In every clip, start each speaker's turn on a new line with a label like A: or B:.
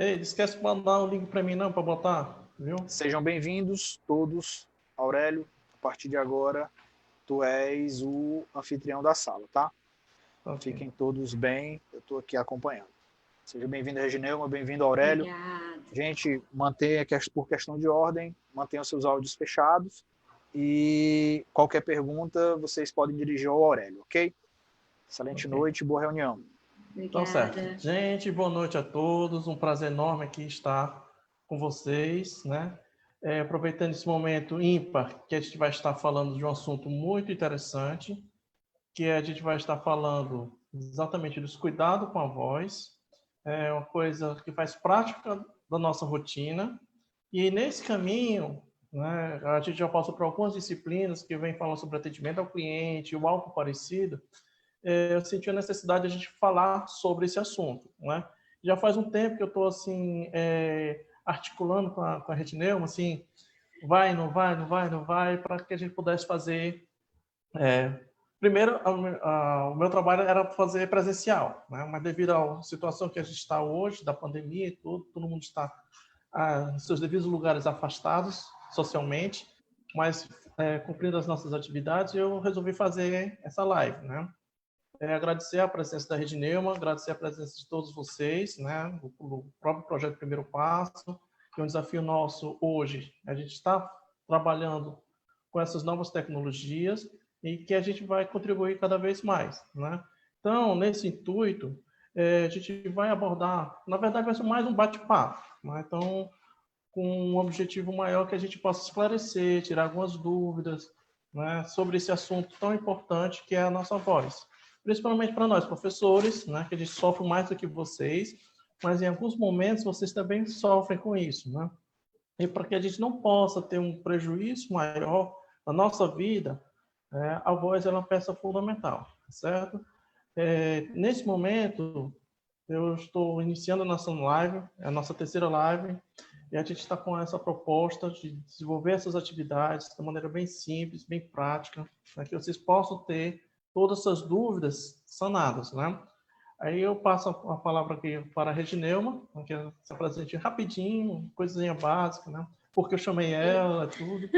A: Ei, não esquece de mandar o link para mim não, para botar, viu?
B: Sejam bem-vindos todos. Aurélio, a partir de agora, tu és o anfitrião da sala, tá?
A: Okay.
B: Fiquem todos bem, eu estou aqui acompanhando. Seja bem-vindo, Regineuma, bem-vindo, Aurélio.
C: Obrigada.
B: Gente, mantenha, por questão de ordem, mantenham seus áudios fechados e qualquer pergunta vocês podem dirigir ao Aurélio, ok? Excelente noite, boa reunião.
C: Obrigada.
A: Então, certo. Gente, boa noite a todos. Um prazer enorme aqui estar com vocês, né? Aproveitando esse momento ímpar, que a gente vai estar falando de um assunto muito interessante, que a gente vai estar falando exatamente dos cuidados com a voz. É uma coisa que faz prática da nossa rotina. E nesse caminho, né, a gente já passou por algumas disciplinas que vem falando sobre atendimento ao cliente, o algo parecido. Eu senti a necessidade de a gente falar sobre esse assunto, né? Já faz um tempo que eu estou assim articulando com a Regineuma, assim, vai, não vai, não vai, não vai, para que a gente pudesse fazer. Primeiro, o meu trabalho era fazer presencial, né? Mas devido à situação que a gente está hoje, da pandemia e tudo, todo mundo está nos seus devidos lugares afastados socialmente, mas cumprindo as nossas atividades, eu resolvi fazer essa live, né? Agradecer a presença da Regineuma, agradecer a presença de todos vocês, né? O próprio projeto Primeiro Passo, que é um desafio nosso hoje. A gente está trabalhando com essas novas tecnologias e que a gente vai contribuir cada vez mais, né? Então, nesse intuito, a gente vai abordar, na verdade, vai ser mais um bate-papo, né? Então, com um objetivo maior que a gente possa esclarecer, tirar algumas dúvidas, né, sobre esse assunto tão importante que é a nossa voz. Principalmente para nós, professores, né, que a gente sofre mais do que vocês, mas em alguns momentos vocês também sofrem com isso, né? E para que a gente não possa ter um prejuízo maior na nossa vida, a voz é uma peça fundamental, certo? Nesse momento, eu estou iniciando a nossa live, a nossa terceira live, e a gente está com essa proposta de desenvolver essas atividades de maneira bem simples, bem prática, para que vocês possam ter todas essas dúvidas sanadas, né? Aí eu passo a palavra aqui para a Regineuma, que se apresente rapidinho, coisinha básica, né? Porque eu chamei ela, tudo.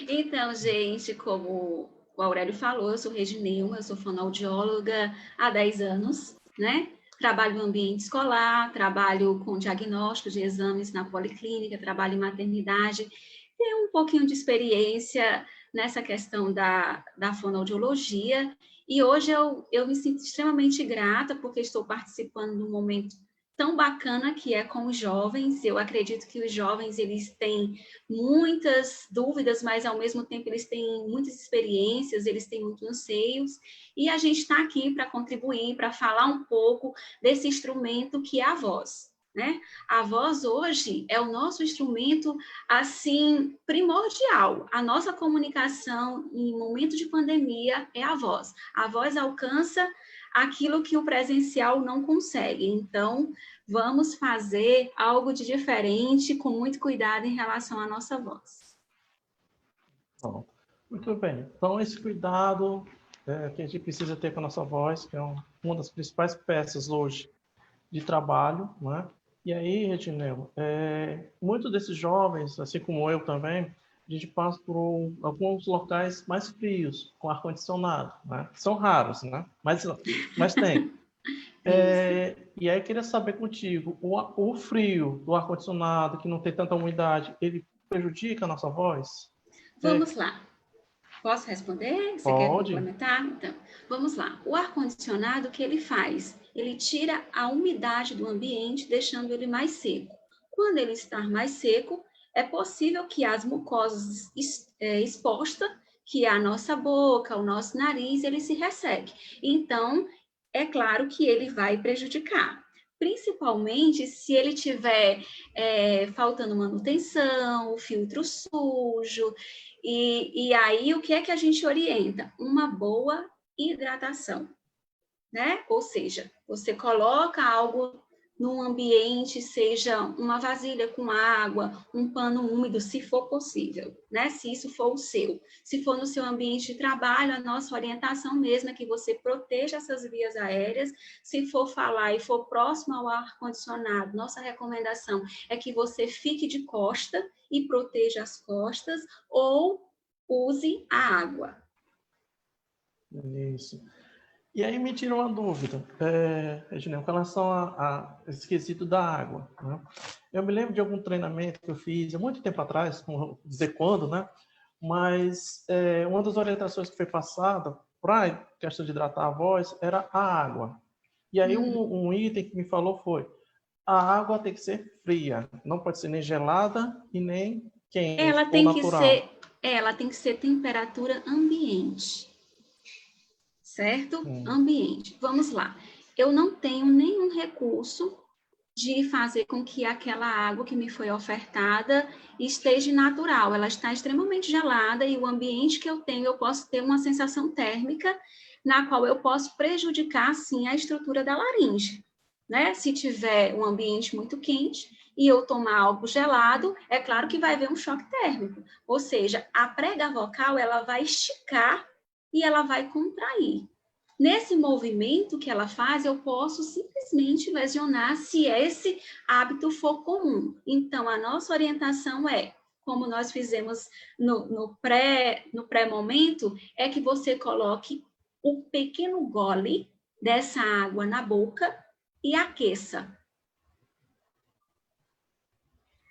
C: Então, gente, como o Aurélio falou, eu sou Regineuma, eu sou fonoaudióloga há 10 anos, né? Trabalho no ambiente escolar, trabalho com diagnóstico de exames na policlínica, trabalho em maternidade, tenho um pouquinho de experiência nessa questão da fonoaudiologia, e hoje eu me sinto extremamente grata porque estou participando de um momento tão bacana que é com os jovens. Eu acredito que os jovens, eles têm muitas dúvidas, mas ao mesmo tempo eles têm muitas experiências, eles têm muitos anseios, e a gente está aqui para contribuir, para falar um pouco desse instrumento que é a voz, né? A voz hoje é o nosso instrumento, assim, primordial. A nossa comunicação em momento de pandemia é a voz. A voz alcança aquilo que o presencial não consegue. Então, vamos fazer algo de diferente, com muito cuidado em relação à nossa voz.
A: Bom, muito bem. Então, esse cuidado que a gente precisa ter com a nossa voz, que é uma das principais peças hoje de trabalho, né? E aí, Regineu, muitos desses jovens, assim como eu também, a gente passa por alguns locais mais frios, com ar-condicionado, né? São raros, né? Mas tem. E aí, eu queria saber contigo, o frio do ar-condicionado, que não tem tanta umidade, ele prejudica a nossa voz?
C: Vamos lá. Posso responder? Você quer complementar? Então, vamos lá. O ar-condicionado, o que ele faz? Ele tira a umidade do ambiente, deixando ele mais seco. Quando ele está mais seco, é possível que as mucosas expostas, que é a nossa boca, o nosso nariz, ele se resseque. Então, é claro que ele vai prejudicar. Principalmente se ele tiver faltando manutenção, o filtro sujo. E aí, o que é que a gente orienta? Uma boa hidratação, né? Ou seja, você coloca algo num ambiente, seja uma vasilha com água, um pano úmido, se for possível, né? Se isso for o seu. Se for no seu ambiente de trabalho, a nossa orientação mesmo é que você proteja essas vias aéreas. Se for falar e for próximo ao ar-condicionado, nossa recomendação é que você fique de costa e proteja as costas, ou use a água.
A: Isso. E aí me tira uma dúvida, Regineu, com relação a esse quesito da água, né? Eu me lembro de algum treinamento que eu fiz há muito tempo atrás, não vou dizer quando, né? Mas uma das orientações que foi passada para a questão de hidratar a voz era a água. E aí um item que me falou foi: a água tem que ser fria, não pode ser nem gelada e nem quente ou natural.
C: Ela tem que ser temperatura ambiente. Certo? Ambiente. Vamos lá. Eu não tenho nenhum recurso de fazer com que aquela água que me foi ofertada esteja natural. Ela está extremamente gelada e o ambiente que eu tenho, eu posso ter uma sensação térmica na qual eu posso prejudicar, sim, a estrutura da laringe, né? Se tiver um ambiente muito quente e eu tomar algo gelado, é claro que vai haver um choque térmico. Ou seja, a prega vocal, ela vai esticar e ela vai contrair. Nesse movimento que ela faz, eu posso simplesmente lesionar se esse hábito for comum. Então, a nossa orientação é, como nós fizemos no pré-momento, é que você coloque o pequeno gole dessa água na boca e aqueça.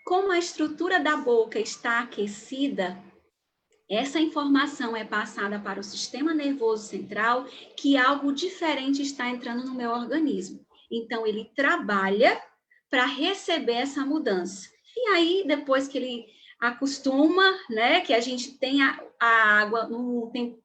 C: Como a estrutura da boca está aquecida, essa informação é passada para o sistema nervoso central que algo diferente está entrando no meu organismo. Então, ele trabalha para receber essa mudança. E aí, depois que ele acostuma, né, que a gente tem a água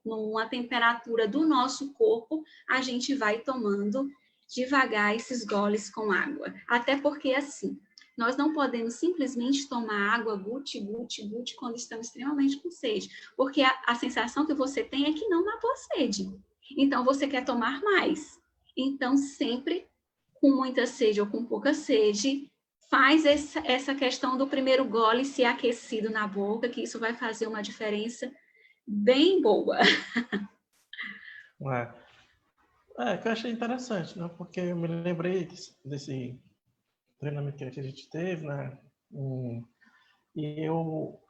C: numa temperatura do nosso corpo, a gente vai tomando devagar esses goles com água. Até porque, assim, nós não podemos simplesmente tomar água guti, guti, guti quando estamos extremamente com sede, porque a sensação que você tem é que não matou a sede. Então, você quer tomar mais. Então, sempre com muita sede ou com pouca sede, faz essa questão do primeiro gole ser aquecido na boca, que isso vai fazer uma diferença bem boa.
A: Que eu achei interessante, né? Porque eu me lembrei desse treinamento que a gente teve, né? E eu,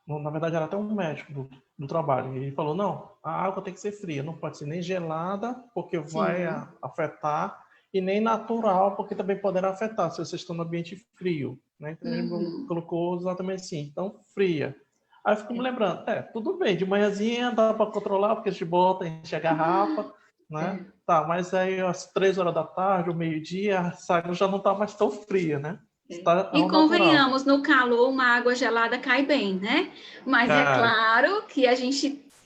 A: na verdade, era até um médico do trabalho. E ele falou: não, a água tem que ser fria, não pode ser nem gelada, porque vai afetar, e nem natural, porque também poderá afetar se vocês estão no ambiente frio, né? Então ele colocou exatamente assim, então fria. Aí eu fico me lembrando, tudo bem, de manhãzinha dá para controlar, porque a gente bota, enche a garrafa, né? Tá, mas aí às 3 horas da tarde, ou meio-dia, a água já não está mais tão fria, né?
C: E convenhamos, no calor, uma água gelada cai bem, né? Mas é claro que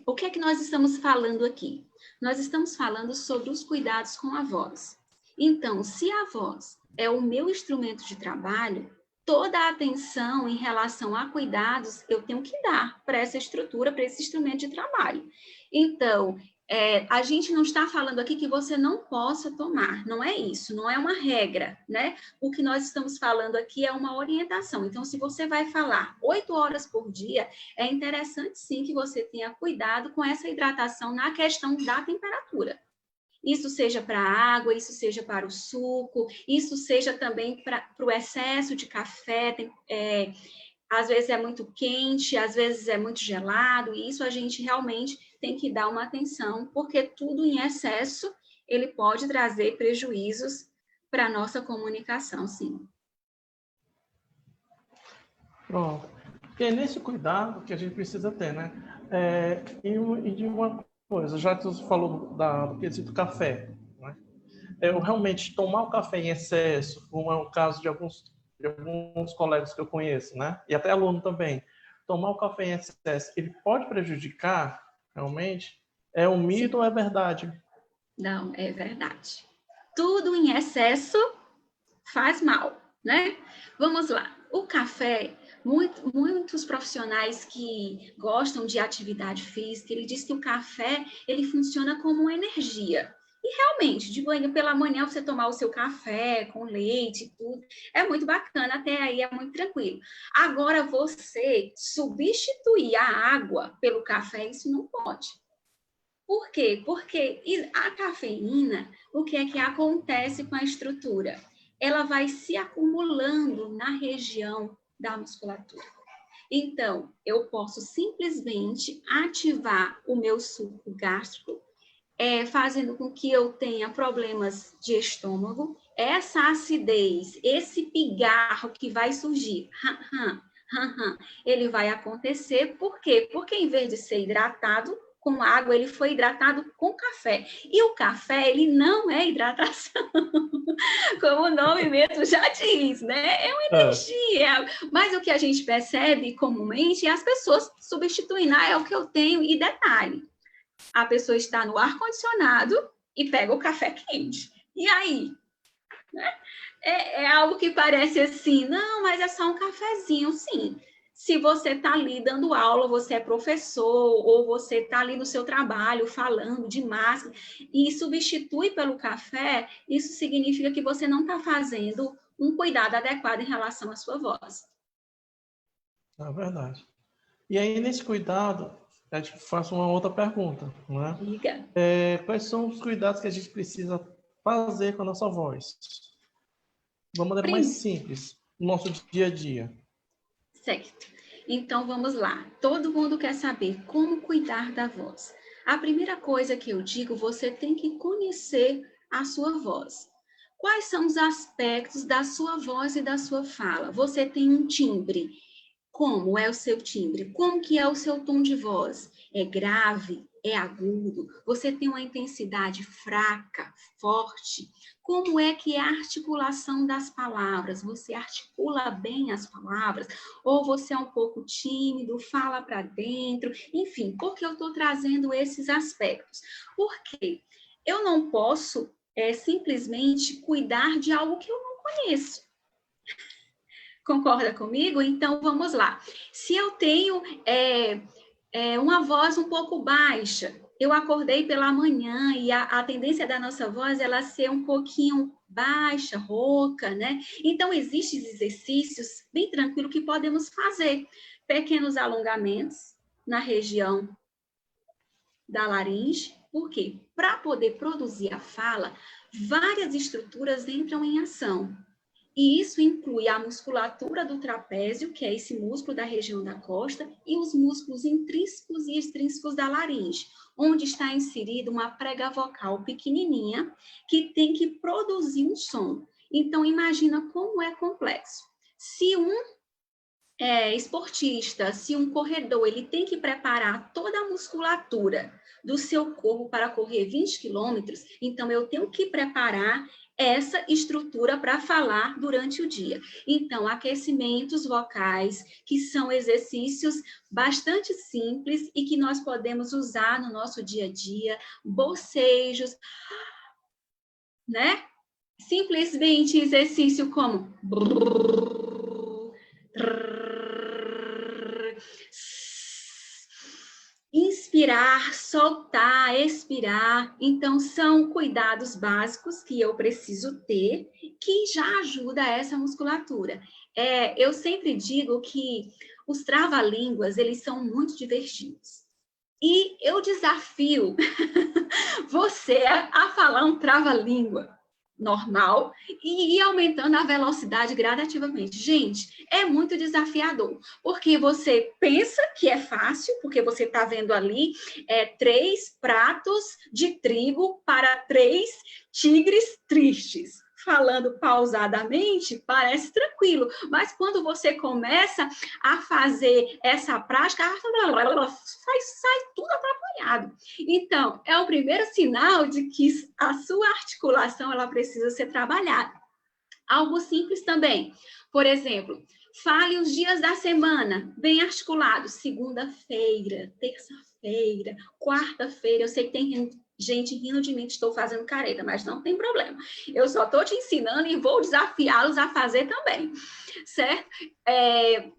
C: o que é que nós estamos falando aqui? Nós estamos falando sobre os cuidados com a voz. Então, se a voz é o meu instrumento de trabalho, toda a atenção em relação a cuidados eu tenho que dar para essa estrutura, para esse instrumento de trabalho. Então, a gente não está falando aqui que você não possa tomar, não é isso, não é uma regra, né? O que nós estamos falando aqui é uma orientação. Então, se você vai falar 8 horas por dia, é interessante sim que você tenha cuidado com essa hidratação na questão da temperatura. Isso seja para a água, isso seja para o suco, isso seja também para o excesso de café, às vezes é muito quente, às vezes é muito gelado, e isso a gente realmente tem que dar uma atenção, porque tudo em excesso, ele pode trazer prejuízos para a nossa comunicação, sim.
A: Pronto. E é nesse cuidado que a gente precisa ter, né? E de uma coisa, já que você falou do quesito café, né? Eu realmente tomar o café em excesso, como é o caso de alguns colegas que eu conheço, né? E até aluno também. Tomar o café em excesso, ele pode prejudicar, realmente? É um mito ou é verdade?
C: Não, é verdade. Tudo em excesso faz mal, né? Vamos lá. O café, muitos profissionais que gostam de atividade física, ele diz que o café, ele funciona como energia. E realmente, de manhã pela manhã, você tomar o seu café com leite e tudo, é muito bacana, até aí é muito tranquilo. Agora, você substituir a água pelo café, isso não pode. Por quê? Porque a cafeína, o que é que acontece com a estrutura? Ela vai se acumulando na região da musculatura. Então, eu posso simplesmente ativar o meu suco gástrico, fazendo com que eu tenha problemas de estômago. Essa acidez, esse pigarro que vai surgir, ele vai acontecer. Por quê? Porque em vez de ser hidratado com água, ele foi hidratado com café. E o café, ele não é hidratação, como o nome mesmo já diz, né? É uma energia. Mas o que a gente percebe comumente é as pessoas substituindo, é o que eu tenho. E detalhe, a pessoa está no ar-condicionado e pega o café quente. E aí? Né? É algo que parece assim, não, mas é só um cafezinho. Sim. Se você está ali dando aula, você é professor, ou você está ali no seu trabalho falando de máscara, e substitui pelo café, isso significa que você não está fazendo um cuidado adequado em relação à sua voz.
A: É verdade. E aí, nesse cuidado, eu te faço uma outra pergunta, né?
C: Diga.
A: Quais são os cuidados que a gente precisa fazer com a nossa voz? De uma maneira mais simples, no nosso dia a dia.
C: Certo. Então, vamos lá. Todo mundo quer saber como cuidar da voz. A primeira coisa que eu digo, você tem que conhecer a sua voz. Quais são os aspectos da sua voz e da sua fala? Você tem um timbre. Como é o seu timbre? Como que é o seu tom de voz? É grave? É agudo? Você tem uma intensidade fraca, forte? Como é que é a articulação das palavras? Você articula bem as palavras? Ou você é um pouco tímido, fala para dentro? Enfim, por que eu estou trazendo esses aspectos? Porque eu não posso simplesmente cuidar de algo que eu não conheço. Concorda comigo? Então, vamos lá. Se eu tenho uma voz um pouco baixa, eu acordei pela manhã e a tendência da nossa voz é ela ser um pouquinho baixa, rouca, né? Então, existem exercícios bem tranquilos que podemos fazer. Pequenos alongamentos na região da laringe. Por quê? Para poder produzir a fala, várias estruturas entram em ação. E isso inclui a musculatura do trapézio, que é esse músculo da região da costa, e os músculos intrínsecos e extrínsecos da laringe, onde está inserida uma prega vocal pequenininha que tem que produzir um som. Então, imagina como é complexo. Se um esportista, se um corredor, ele tem que preparar toda a musculatura do seu corpo para correr 20 quilômetros, então eu tenho que preparar essa estrutura para falar durante o dia. Então, aquecimentos vocais, que são exercícios bastante simples e que nós podemos usar no nosso dia a dia, bocejos, né? Simplesmente exercício como inspirar, soltar, expirar. Então, são cuidados básicos que eu preciso ter, que já ajuda essa musculatura. Eu sempre digo que os trava-línguas, eles são muito divertidos. E eu desafio você a falar um trava-língua normal e ir aumentando a velocidade gradativamente. Gente, é muito desafiador, porque você pensa que é fácil, porque você está vendo ali 3 pratos de trigo para 3 tigres tristes. Falando pausadamente, parece tranquilo, mas quando você começa a fazer essa prática, sai tudo atrapalhado. Então, é o primeiro sinal de que a sua articulação ela precisa ser trabalhada. Algo simples também. Por exemplo, fale os dias da semana, bem articulados. Segunda-feira, terça-feira, quarta-feira. Eu sei que tem gente rindo de mim que estou fazendo careta, mas não tem problema. Eu só estou te ensinando e vou desafiá-los a fazer também, certo?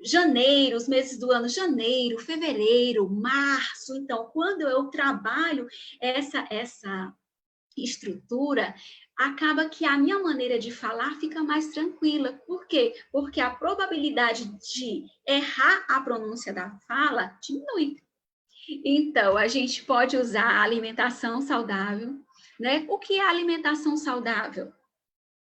C: Janeiro, os meses do ano, janeiro, fevereiro, março. Então, quando eu trabalho essa estrutura, acaba que a minha maneira de falar fica mais tranquila. Por quê? Porque a probabilidade de errar a pronúncia da fala diminui. Então, a gente pode usar a alimentação saudável, né? O que é alimentação saudável?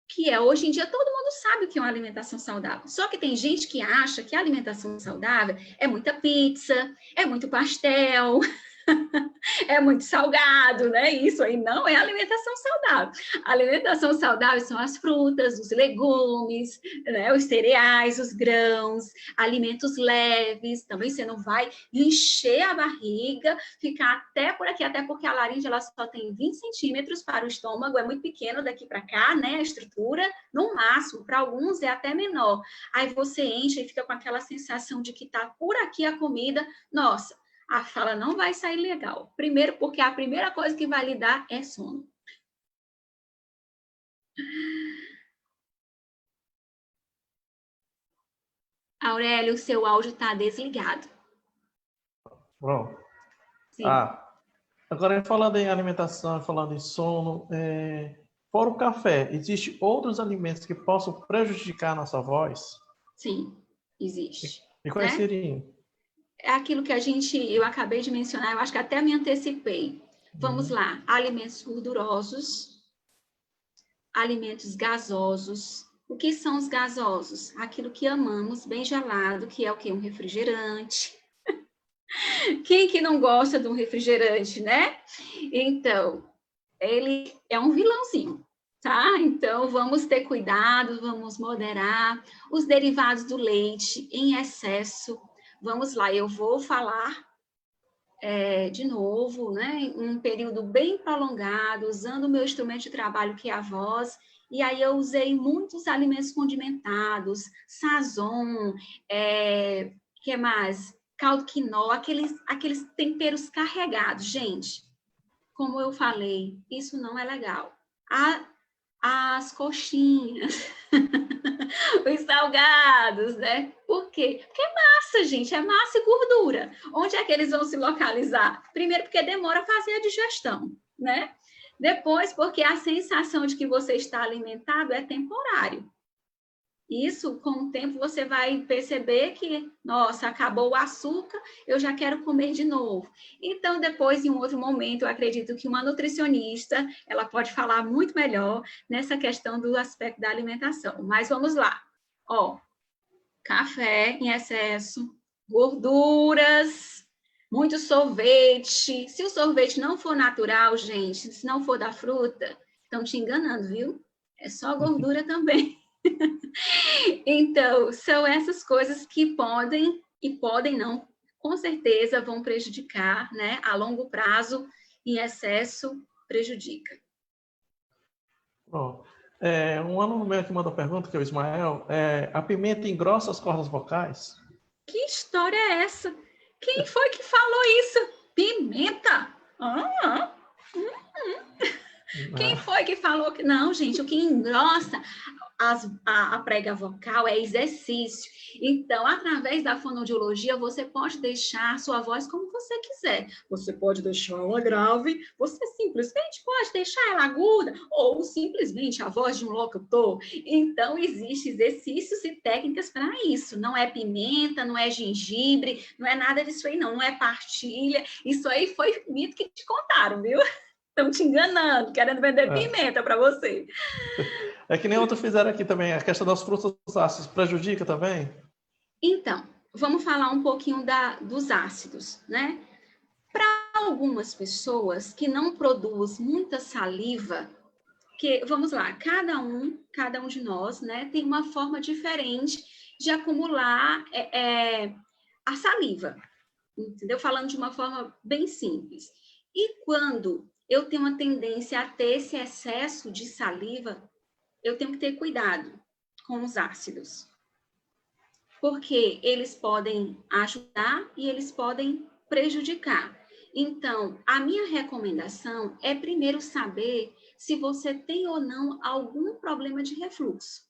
C: Que é, hoje em dia, todo mundo sabe o que é uma alimentação saudável. Só que tem gente que acha que a alimentação saudável é muita pizza, é muito pastel, é muito salgado, né? Isso aí não é alimentação saudável. A alimentação saudável são as frutas, os legumes, né? Os cereais, os grãos, alimentos leves. Também você não vai encher a barriga, ficar até por aqui, até porque a laringe ela só tem 20 centímetros para o estômago, é muito pequeno daqui para cá, né? A estrutura, no máximo, para alguns é até menor. Aí você enche e fica com aquela sensação de que está por aqui a comida. Nossa, a fala não vai sair legal. Primeiro, porque a primeira coisa que vai lhe dar é sono. Aurélio, o seu áudio está desligado.
A: Pronto.
C: Sim.
A: Agora, falando em alimentação, falando em sono, fora o café, existem outros alimentos que possam prejudicar a nossa voz?
C: Sim, existe.
A: E quais seriam?
C: É aquilo que eu acabei de mencionar, eu acho que até me antecipei. Vamos lá, alimentos gordurosos, alimentos gasosos. O que são os gasosos? Aquilo que amamos, bem gelado, que é o quê? Um refrigerante. Quem que não gosta de um refrigerante, né? Então, ele é um vilãozinho, tá? Então, vamos ter cuidado, vamos moderar. Os derivados do leite em excesso. Vamos lá, eu vou falar de novo, né? Um período bem prolongado, usando o meu instrumento de trabalho, que é a voz. E aí eu usei muitos alimentos condimentados, sazon, que mais? Caldo quinó, aqueles temperos carregados. Gente, como eu falei, isso não é legal. As coxinhas, os salgados, né? Por quê? Porque é massa, gente, é massa e gordura. Onde é que eles vão se localizar? Primeiro, porque demora a fazer a digestão, né? Depois, porque a sensação de que você está alimentado é temporário. Isso, com o tempo, você vai perceber que, nossa, acabou o açúcar, eu já quero comer de novo. Então, depois, em um outro momento, eu acredito que uma nutricionista, ela pode falar muito melhor nessa questão do aspecto da alimentação. Mas vamos lá. Café em excesso, gorduras, muito sorvete. Se o sorvete não for natural, gente, se não for da fruta, estão te enganando, viu? É só gordura também. Então, são essas coisas que podem e podem não, com certeza vão prejudicar, né? A longo prazo, em excesso, prejudica.
A: Bom, um aluno meu que mandou pergunta, que é o Ismael, a pimenta engrossa as cordas vocais?
C: Que história é essa? Quem foi que falou isso? Pimenta? Quem foi que falou que... Não, gente, o que engrossa a prega vocal é exercício. Então, através da fonoaudiologia, você pode deixar a sua voz como você quiser. Você pode deixar ela grave, você simplesmente pode deixar ela aguda, ou simplesmente a voz de um locutor. Então, existem exercícios e técnicas para isso. Não é pimenta, não é gengibre, não é nada disso aí, não é partilha. Isso aí foi mito que te contaram, viu? Estão te enganando, querendo vender pimenta para você.
A: É que nem outros fizeram aqui também, a questão das frutas ácidas prejudica também?
C: Então, vamos falar um pouquinho dos ácidos, né? Para algumas pessoas que não produzem muita saliva, vamos lá, cada um de nós, né, tem uma forma diferente de acumular a saliva, entendeu? Falando de uma forma bem simples. E quando eu tenho uma tendência a ter esse excesso de saliva, eu tenho que ter cuidado com os ácidos, porque eles podem ajudar e eles podem prejudicar. Então, a minha recomendação é primeiro saber se você tem ou não algum problema de refluxo.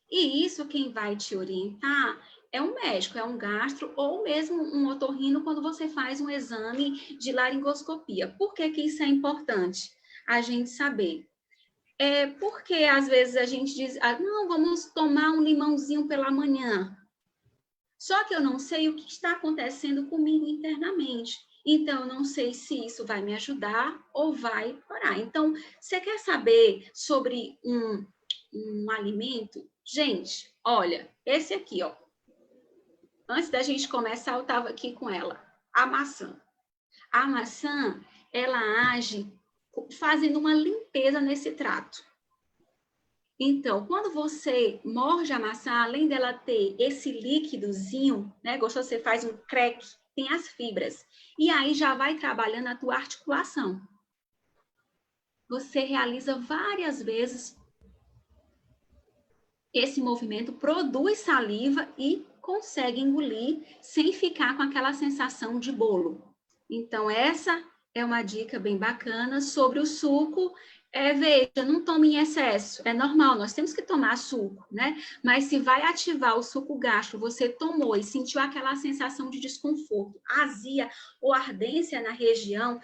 C: E isso quem vai te orientar é um médico, é um gastro ou mesmo um otorrino quando você faz um exame de laringoscopia. Por que que isso é importante? a gente saber. Porque às vezes a gente diz, não, vamos tomar um limãozinho pela manhã. Só que eu não sei o que está acontecendo comigo internamente. Então, eu não sei se isso vai me ajudar ou vai parar. Então, você quer saber sobre um alimento? Gente, olha, esse aqui, ó. Antes da gente começar, eu estava aqui com ela. A maçã. A maçã, ela age fazendo uma limpeza nesse trato. Então, quando você morde a maçã, além dela ter esse líquidozinho, né? Gostou? Você faz um crack, tem as fibras. E aí já vai trabalhando a tua articulação. Você realiza várias vezes esse movimento, produz saliva e consegue engolir sem ficar com aquela sensação de bolo. Então, essa é uma dica bem bacana sobre o suco. Veja, não tome em excesso, é normal, nós temos que tomar suco, né? Mas se vai ativar o suco gástrico, você tomou e sentiu aquela sensação de desconforto, azia ou ardência na região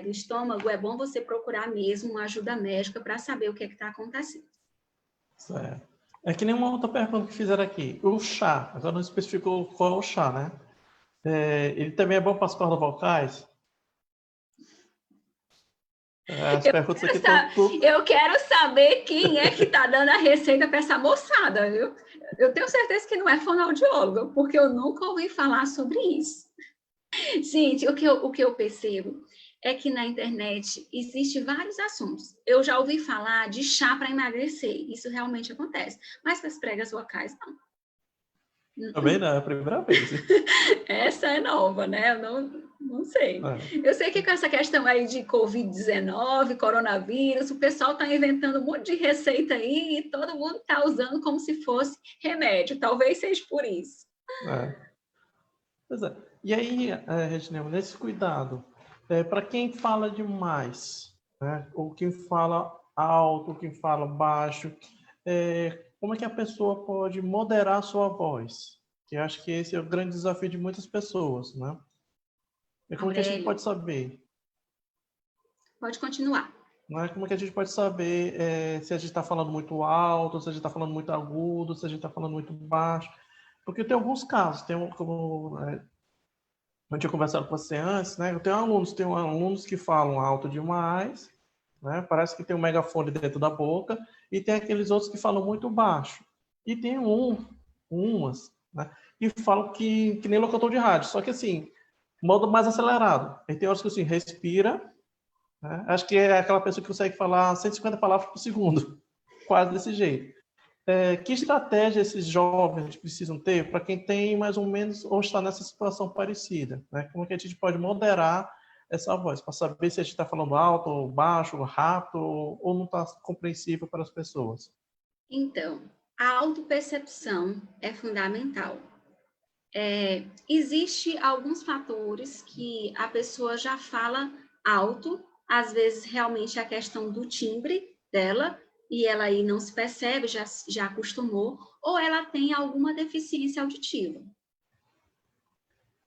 C: do estômago, é bom você procurar mesmo uma ajuda médica para saber o que está acontecendo.
A: Certo. É que nem uma outra pergunta que fizeram aqui. O chá, agora não especificou qual é o chá, né? Ele também é bom para as cordas vocais?
C: Eu quero saber quem é que está dando a receita para essa moçada, viu? Eu tenho certeza que não é fonoaudióloga, porque eu nunca ouvi falar sobre isso. Gente, o que eu percebo é que na internet existem vários assuntos. Eu já ouvi falar de chá para emagrecer, isso realmente acontece, mas para as pregas vocais, não.
A: Também não, é a primeira vez.
C: Essa é nova, né? Eu não sei. Eu sei que com essa questão aí de Covid-19, coronavírus, o pessoal está inventando um monte de receita aí e todo mundo está usando como se fosse remédio. Talvez seja por isso.
A: Pois é. E aí, Regina, nesse cuidado, para quem fala demais, né? Ou quem fala alto, ou quem fala baixo, como é que a pessoa pode moderar a sua voz? Que eu acho que esse é o grande desafio de muitas pessoas, né? E como é que a gente pode saber?
C: Pode continuar.
A: Né? Como é que a gente pode saber se a gente está falando muito alto, se a gente está falando muito agudo, se a gente está falando muito baixo? Porque tem alguns casos, como eu tinha conversado com você antes, né? Eu tenho alunos que falam alto demais, né? Parece que tem um megafone dentro da boca, e tem aqueles outros que falam muito baixo. E tem umas, né? Que falam que nem locutor de rádio, só que assim, modo mais acelerado. E tem horas que assim, respira, né? Acho que é aquela pessoa que consegue falar 150 palavras por segundo, quase desse jeito. Que estratégia esses jovens precisam ter para quem tem mais ou menos ou está nessa situação parecida? Né? Como é que a gente pode moderar essa voz, para saber se a gente está falando alto, ou baixo, ou rápido, ou não está compreensível para as pessoas?
C: Então, a autopercepção é fundamental. Existe alguns fatores que a pessoa já fala alto, às vezes realmente é a questão do timbre dela, e ela aí não se percebe, já acostumou, ou ela tem alguma deficiência auditiva.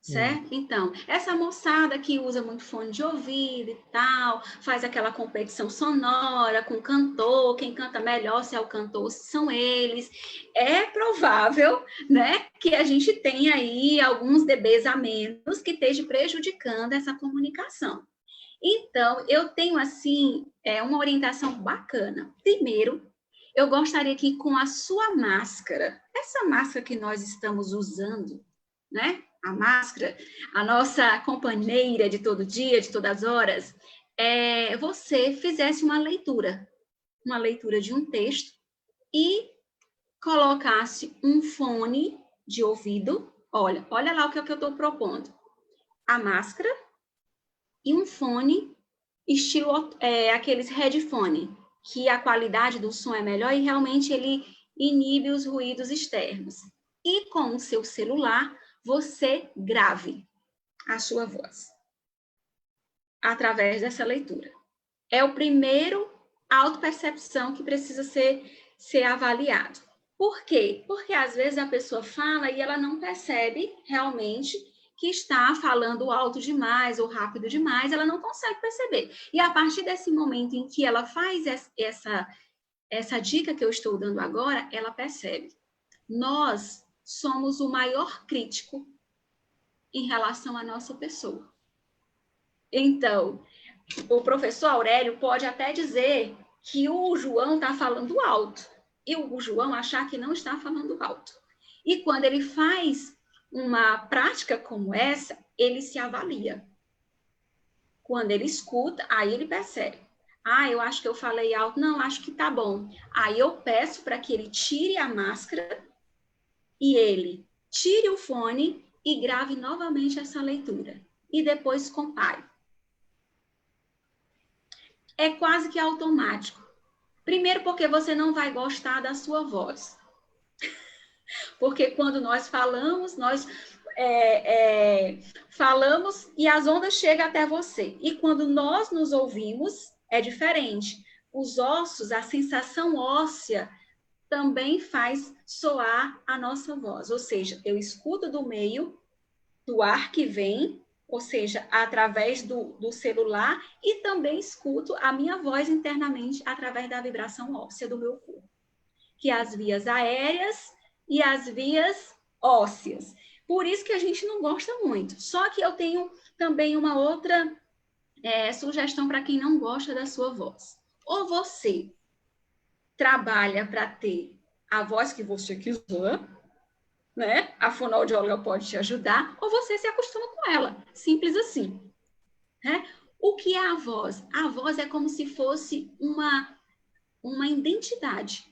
C: Certo? Então, essa moçada que usa muito fone de ouvido e tal, faz aquela competição sonora com o cantor, quem canta melhor, se é o cantor, se são eles, é provável, né, que a gente tenha aí alguns dBs a menos que esteja prejudicando essa comunicação. Então, eu tenho, assim, uma orientação bacana. Primeiro, eu gostaria que com a sua máscara, essa máscara que nós estamos usando, né? A máscara, a nossa companheira de todo dia, de todas as horas, você fizesse uma leitura de um texto e colocasse um fone de ouvido. Olha lá o que eu estou propondo. A máscara e um fone estilo aqueles headphone, que a qualidade do som é melhor e realmente ele inibe os ruídos externos. E com o seu celular, você grave a sua voz através dessa leitura. É o primeiro autopercepção que precisa ser avaliado. Por quê? Porque às vezes a pessoa fala e ela não percebe realmente que está falando alto demais ou rápido demais, ela não consegue perceber. E a partir desse momento em que ela faz essa dica que eu estou dando agora, ela percebe. Nós somos o maior crítico em relação à nossa pessoa. Então, o professor Aurélio pode até dizer que o João está falando alto, e o João achar que não está falando alto. E quando ele faz uma prática como essa, ele se avalia. Quando ele escuta, aí ele percebe. Eu acho que eu falei alto. Não, acho que tá bom. Aí eu peço para que ele tire a máscara e ele tire o fone e grave novamente essa leitura. E depois compare. É quase que automático. Primeiro porque você não vai gostar da sua voz. Porque quando nós falamos, falamos e as ondas chegam até você. E quando nós nos ouvimos, é diferente. Os ossos, a sensação óssea também faz soar a nossa voz. Ou seja, eu escuto do meio, do ar que vem, ou seja, através do celular, e também escuto a minha voz internamente através da vibração óssea do meu corpo. Que é as vias aéreas e as vias ósseas. Por isso que a gente não gosta muito. Só que eu tenho também uma outra sugestão para quem não gosta da sua voz. Ou você trabalha para ter a voz que você quiser, né? A fonoaudióloga pode te ajudar, ou você se acostuma com ela. Simples assim. Né? O que é a voz? A voz é como se fosse uma identidade.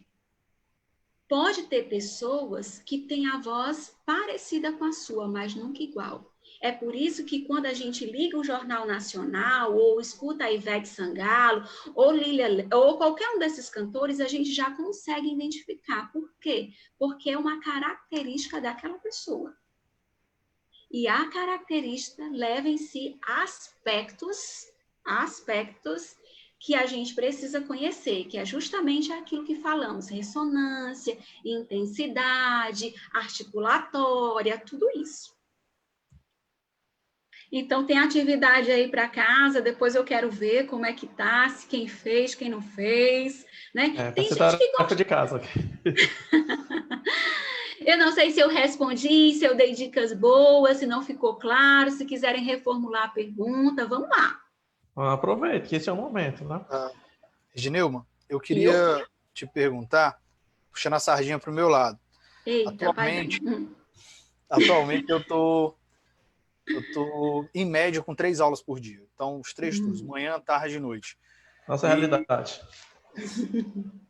C: Pode ter pessoas que têm a voz parecida com a sua, mas nunca igual. É por isso que quando a gente liga o Jornal Nacional, ou escuta a Ivete Sangalo, ou qualquer um desses cantores, a gente já consegue identificar. Por quê? Porque é uma característica daquela pessoa. E a característica leva em si aspectos que a gente precisa conhecer, que é justamente aquilo que falamos, ressonância, intensidade, articulatória, tudo isso. Então, tem atividade aí para casa, depois eu quero ver como é que tá, se quem fez, quem não fez, né? Tem gente que gosta
A: de casa.
C: Eu não sei se eu respondi, se eu dei dicas boas, se não ficou claro, se quiserem reformular a pergunta, vamos lá.
A: Aproveite, que esse é o momento, né?
B: Reginilma, eu queria te perguntar, puxando a sardinha para o meu lado.
C: Eita,
B: atualmente eu tô em média com 3 aulas por dia. Então, os 3 turnos, manhã, tarde e noite.
A: Nossa realidade.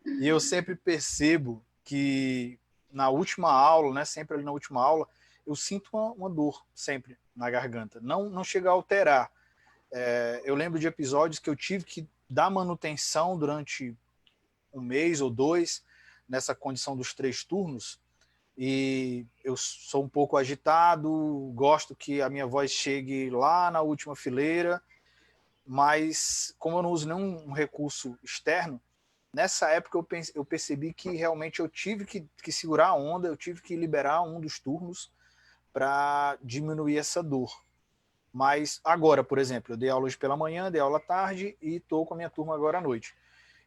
B: E eu sempre percebo que na última aula, né, sempre ali na última aula, eu sinto uma dor sempre na garganta. Não chega a alterar. Eu lembro de episódios que eu tive que dar manutenção durante 1 mês ou 2 nessa condição dos 3 turnos, e eu sou um pouco agitado, gosto que a minha voz chegue lá na última fileira, mas como eu não uso nenhum recurso externo, nessa época eu percebi que realmente eu tive que segurar a onda, eu tive que liberar um dos turnos para diminuir essa dor. Mas agora, por exemplo, eu dei aula hoje pela manhã, dei aula à tarde e estou com a minha turma agora à noite.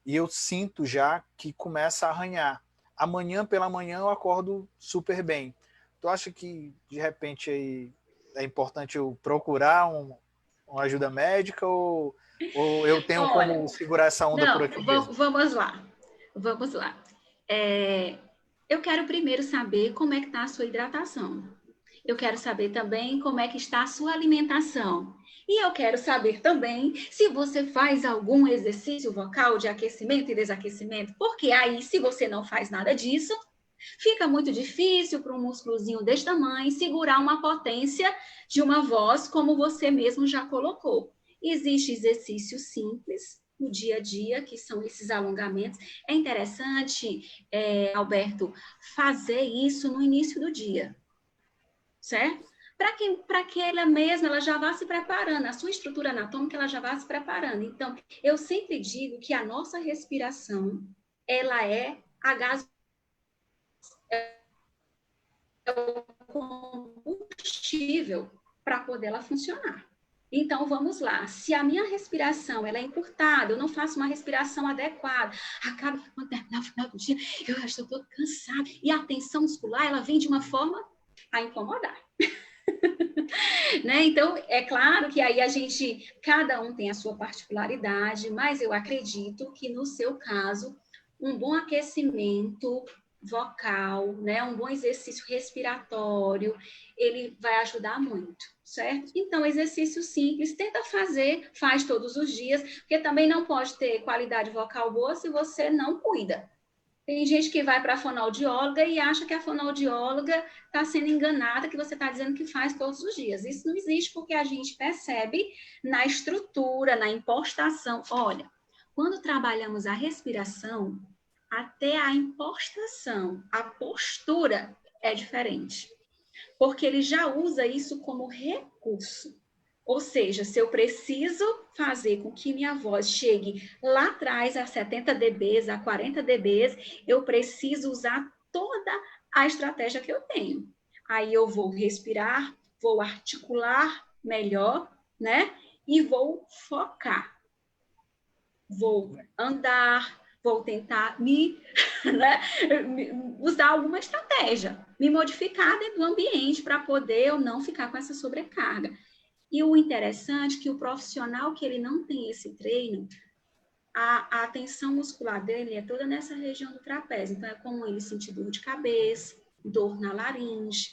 B: E eu sinto já que começa a arranhar. Amanhã pela manhã eu acordo super bem. Tu acha que, de repente, aí é importante eu procurar uma ajuda médica ou eu tenho como segurar essa onda por aqui mesmo?
C: Vamos lá. Eu quero primeiro saber como é que está a sua hidratação. Eu quero saber também como é que está a sua alimentação. E eu quero saber também se você faz algum exercício vocal de aquecimento e desaquecimento, porque aí, se você não faz nada disso, fica muito difícil para um músculozinho desse tamanho segurar uma potência de uma voz, como você mesmo já colocou. Existem exercícios simples no dia a dia, que são esses alongamentos. É interessante, Alberto, fazer isso no início do dia. Certo? Para que ela mesma ela já vá se preparando, a sua estrutura anatômica ela já vá se preparando. Então, eu sempre digo que a nossa respiração, ela é a combustível para poder ela funcionar. Então, vamos lá. Se a minha respiração ela é encurtada, eu não faço uma respiração adequada, acaba que quando terminar o final do dia, eu já estou todo cansada. E a tensão muscular, ela vem de uma forma a incomodar. Né? Então, é claro que aí cada um tem a sua particularidade, mas eu acredito que no seu caso, um bom aquecimento vocal, né? Um bom exercício respiratório, ele vai ajudar muito, certo? Então, exercício simples, tenta fazer, faz todos os dias, porque também não pode ter qualidade vocal boa se você não cuida. Tem gente que vai para a fonoaudióloga e acha que a fonoaudióloga está sendo enganada, que você está dizendo que faz todos os dias. Isso não existe porque a gente percebe na estrutura, na impostação. Olha, quando trabalhamos a respiração, até a impostação, a postura é diferente. Porque ele já usa isso como recurso. Ou seja, se eu preciso fazer com que minha voz chegue lá atrás a 70 dB, a 40 dB, eu preciso usar toda a estratégia que eu tenho. Aí eu vou respirar, vou articular melhor, né? E vou focar. Vou andar, vou tentar né, usar alguma estratégia, me modificar dentro do ambiente para poder eu não ficar com essa sobrecarga. E o interessante é que o profissional que ele não tem esse treino, a tensão muscular dele é toda nessa região do trapézio. Então, é comum ele sentir dor de cabeça, dor na laringe,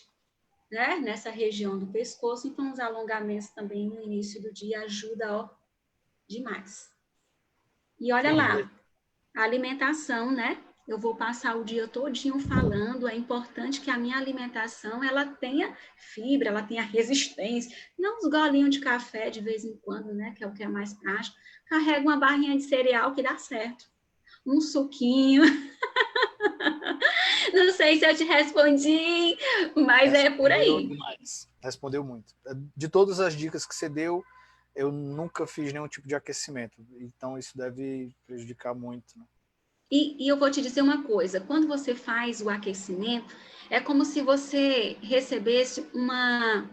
C: né? Nessa região do pescoço. Então, os alongamentos também no início do dia ajudam demais. E olha lá, a alimentação, né? Eu vou passar o dia todinho falando, é importante que a minha alimentação, ela tenha fibra, ela tenha resistência, não uns golinhos de café de vez em quando, né, que é o que é mais prático. Carrega uma barrinha de cereal que dá certo. Um suquinho. Não sei se eu te respondi, mas é por aí.
B: Demais. Respondeu muito. De todas as dicas que você deu, eu nunca fiz nenhum tipo de aquecimento, então isso deve prejudicar muito, né?
C: E eu vou te dizer uma coisa, quando você faz o aquecimento, é como se você recebesse uma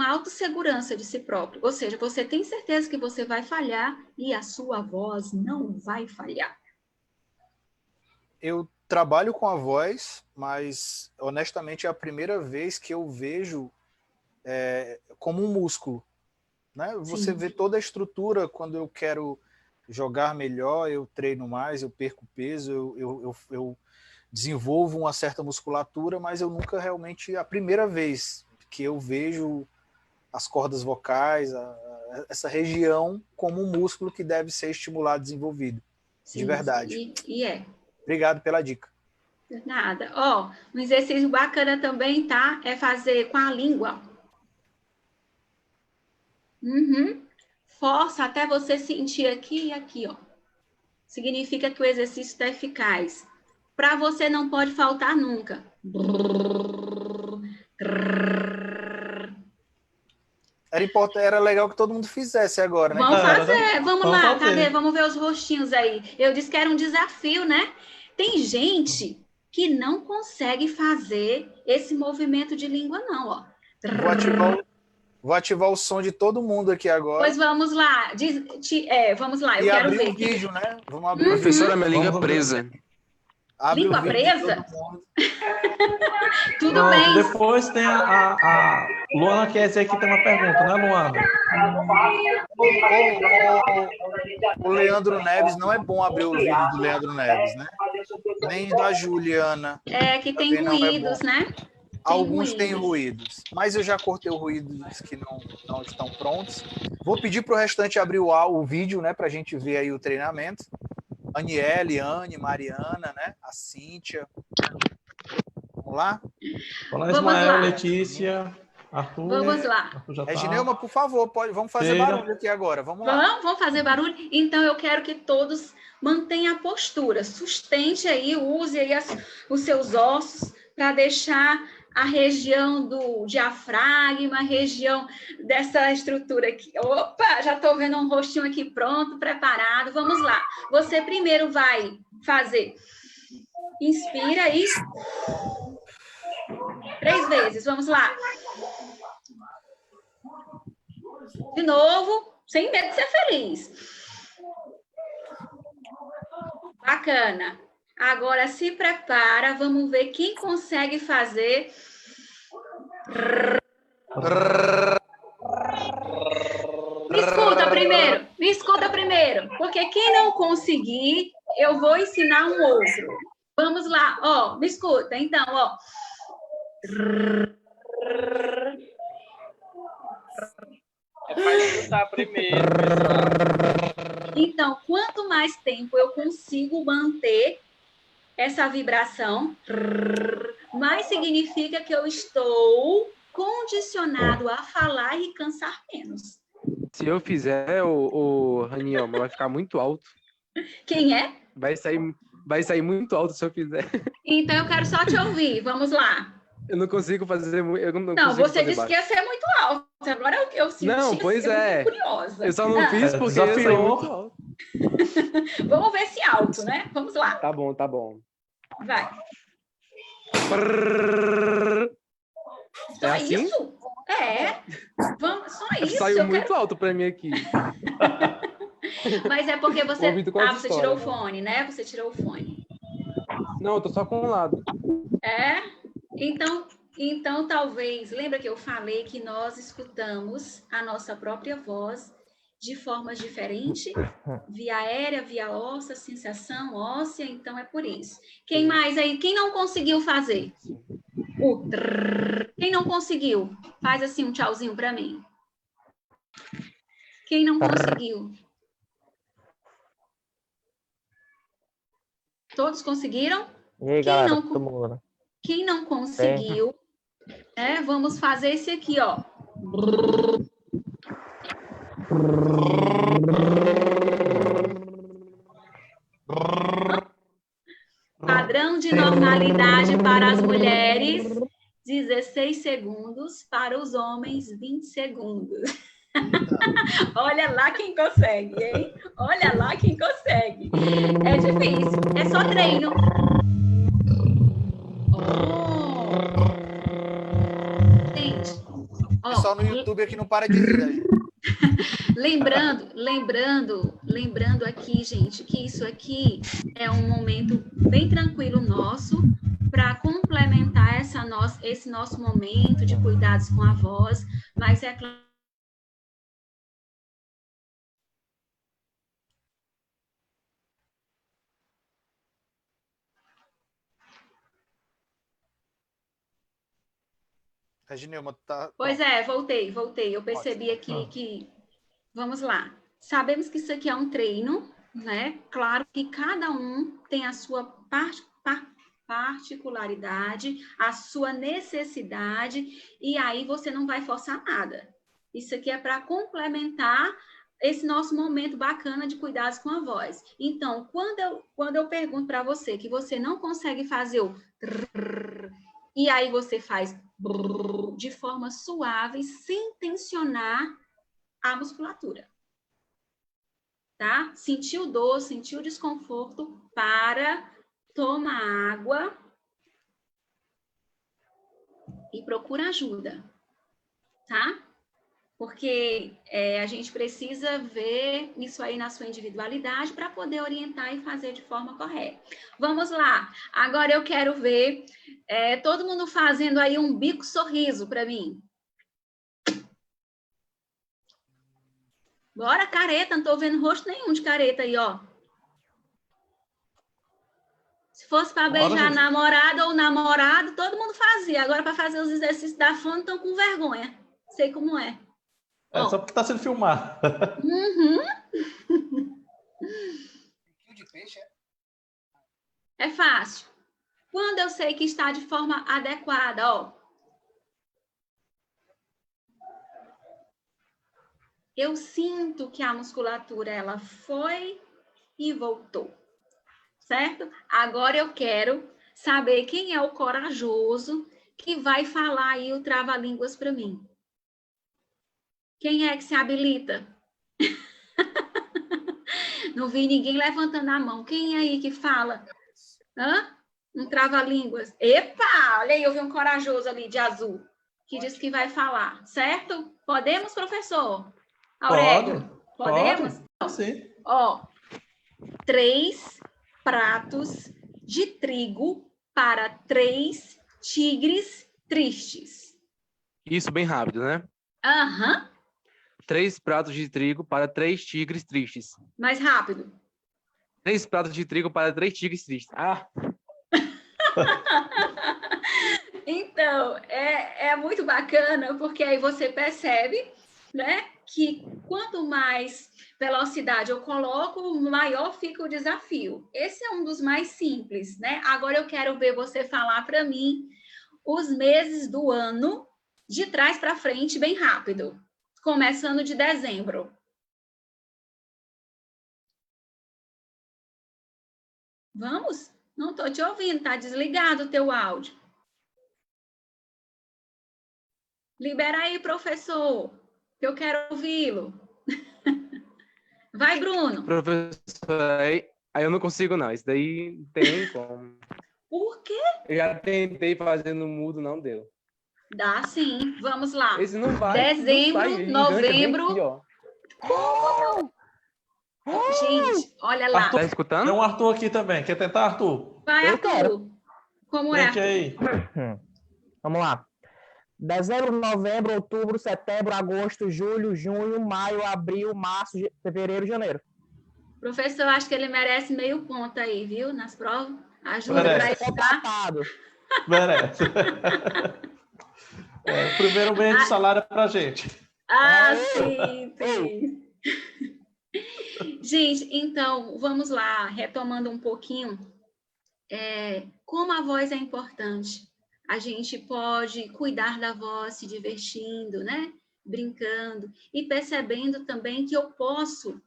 C: autossegurança de si próprio, ou seja, você tem certeza que você vai falhar e a sua voz não vai falhar.
B: Eu trabalho com a voz, mas honestamente é a primeira vez que eu vejo como um músculo, né? Você
C: Sim.
B: vê toda a estrutura quando eu quero jogar melhor, eu treino mais, eu perco peso, eu desenvolvo uma certa musculatura, mas eu nunca realmente, a primeira vez que eu vejo as cordas vocais, essa região como um músculo que deve ser estimulado, desenvolvido. Sim, de verdade.
C: E é.
B: Obrigado pela dica.
C: Nada. Ó, um exercício bacana também, tá? É fazer com a língua. Força até você sentir aqui e aqui, ó. Significa que o exercício está eficaz. Para você não pode faltar nunca.
B: Era legal que todo mundo fizesse agora, né?
C: Vamos fazer, vamos lá, cadê? Vamos ver os rostinhos aí. Eu disse que era um desafio, né? Tem gente que não consegue fazer esse movimento de língua, não, ó.
B: Vou ativar o som de todo mundo aqui agora.
C: Pois vamos lá. Vamos lá, eu quero ver.
B: E abrir o vídeo, né? Vamos abrir.
D: Professora, minha língua presa.
C: Língua presa? Tudo bem.
A: Depois tem a Luana Kessler aqui, tem uma pergunta, né, Luana?
B: O Leandro Neves, não é bom abrir o vídeo do Leandro Neves, né? Nem da Juliana.
C: É que tem ruídos, né?
B: Alguns têm ruídos, mas eu já cortei os ruídos que não estão prontos. Vou pedir para o restante abrir o vídeo, né, para a gente ver aí o treinamento. Aniele, Anne, Mariana, né? A Cíntia. Vamos lá?
A: Olá, Ismael, Letícia, Arthur.
C: Vamos lá.
B: Regineuma, por favor, vamos fazer barulho aqui agora. Vamos lá.
C: Vamos fazer barulho? Então, eu quero que todos mantenham a postura. Sustente aí, use aí os seus ossos para deixar a região do diafragma, a região dessa estrutura aqui. Opa, já estou vendo um rostinho aqui pronto, preparado. Vamos lá. Você primeiro vai fazer. Inspira aí. 3 vezes. Vamos lá. De novo, sem medo de ser feliz. Bacana. Agora se prepara, vamos ver quem consegue fazer. Me escuta primeiro, porque quem não conseguir, eu vou ensinar um outro. Vamos lá, ó, me escuta, então, ó.
D: É para escutar primeiro, pessoal.
C: Então, quanto mais tempo eu consigo manter essa vibração, mais significa que eu estou condicionado a falar e cansar menos.
E: Se eu fizer, o Ranioma, vai ficar muito alto.
C: Quem é?
E: Vai sair muito alto se eu fizer.
C: Então, eu quero só te ouvir. Vamos lá.
E: Eu não consigo fazer... Eu não,
C: Não,
E: consigo
C: você
E: fazer
C: disse
E: baixo.
C: que ia ser muito alto. Agora eu senti
E: Não, pois é.
C: muito curiosa.
E: Eu só não fiz porque eu saí muito alto.
C: Vamos ver se alto, né? Vamos lá.
E: Tá bom, tá bom.
C: Vai. Só
E: É assim?
C: isso? É. Vamos, só isso.
E: Saiu muito alto pra mim aqui.
C: Mas é porque você... você
E: história,
C: tirou o
E: né?
C: fone, né? Você tirou o fone.
E: Não, eu tô só com um lado.
C: É? Então, talvez... Lembra que eu falei que nós escutamos a nossa própria voz de formas diferentes? Via aérea, via óssea, sensação óssea. Então, é por isso. Quem mais aí? Quem não conseguiu fazer? O trrr. Quem não conseguiu? Faz assim um tchauzinho para mim. Quem não conseguiu? Todos conseguiram?
F: E aí, galera, todo mundo?
C: Quem não conseguiu, vamos fazer esse aqui, ó. Padrão de normalidade para as mulheres, 16 segundos, para os homens, 20 segundos. Olha lá quem consegue, hein? Olha lá quem consegue. É difícil, é só treino. Gente,
B: O pessoal no YouTube aqui não para de rir aí.
C: Lembrando aqui, gente, que isso aqui é um momento bem tranquilo nosso para complementar esse nosso momento de cuidados com a voz, mas é claro.
B: Reginilma, tá...
C: Pois é, voltei. Eu percebi aqui que... Vamos lá. Sabemos que isso aqui é um treino, né? Claro que cada um tem a sua particularidade, a sua necessidade, e aí você não vai forçar nada. Isso aqui é para complementar esse nosso momento bacana de cuidados com a voz. Então, quando eu pergunto para você que você não consegue fazer o trrr, e aí você faz brrr, de forma suave, sem tensionar a musculatura. Tá? Sentiu dor, sentiu desconforto, toma água e procura ajuda, tá? Porque a gente precisa ver isso aí na sua individualidade para poder orientar e fazer de forma correta. Vamos lá. Agora eu quero ver todo mundo fazendo aí um bico sorriso para mim. Bora, careta, não estou vendo rosto nenhum de careta aí, ó. Se fosse para beijar a namorada ou namorado, todo mundo fazia. Agora, para fazer os exercícios da fome, estão com vergonha. Sei como é.
A: É só porque está sendo filmado.
B: de peixe,
C: é fácil. Quando eu sei que está de forma adequada, ó. Eu sinto que a musculatura, ela foi e voltou. Certo? Agora eu quero saber quem é o corajoso que vai falar aí o trava-línguas para mim. Quem é que se habilita? Não vi ninguém levantando a mão. Quem é aí que fala? Um trava-línguas. Epa! Olha aí, eu vi um corajoso ali de azul. que disse que vai falar, certo? Podemos, professor? Aurélio? Podemos?
A: Pode. Sim.
C: Ó, 3 pratos de trigo para 3 tigres tristes.
E: Isso bem rápido, né?
C: Aham.
E: 3 pratos de trigo para 3 tigres tristes.
C: Mais rápido.
E: 3 pratos de trigo para 3 tigres tristes. Ah!
C: Então, é muito bacana, porque aí você percebe, né, que quanto mais velocidade eu coloco, maior fica o desafio. Esse é um dos mais simples, né? Agora eu quero ver você falar para mim os meses do ano de trás para frente, bem rápido. Começando de dezembro. Vamos? Não estou te ouvindo, tá desligado o teu áudio. Libera aí, professor, que eu quero ouvi-lo. Vai, Bruno.
E: Professor, aí eu não consigo, não. Isso daí não tem como.
C: Por quê?
E: Eu já tentei fazer no mudo, não deu.
C: Dá sim. Vamos lá.
E: Esse não vai.
C: Dezembro,
E: não vai. Ele
C: novembro.
E: engancha bem aqui,
C: Gente, olha lá.
E: Tá escutando?
A: Tem um Arthur aqui também. Quer tentar, Arthur?
C: Vai,
F: Eu
C: Arthur.
F: quero.
C: Como é,
A: Tente
C: Arthur?
A: aí.
F: Vamos lá. Dezembro, novembro, outubro, setembro, agosto, julho, junho, maio, abril, março, fevereiro, janeiro.
C: Professor, acho que ele merece meio ponto aí, viu? Nas provas. Ajuda
A: Merece.
C: para ele, tá?
F: Contratado.
A: Merece. Primeiro mês de salário pra gente.
C: Ah, sim, sim. Gente, então, vamos lá, retomando um pouquinho. Como a voz é importante. A gente pode cuidar da voz se divertindo, né? Brincando e percebendo também que eu posso,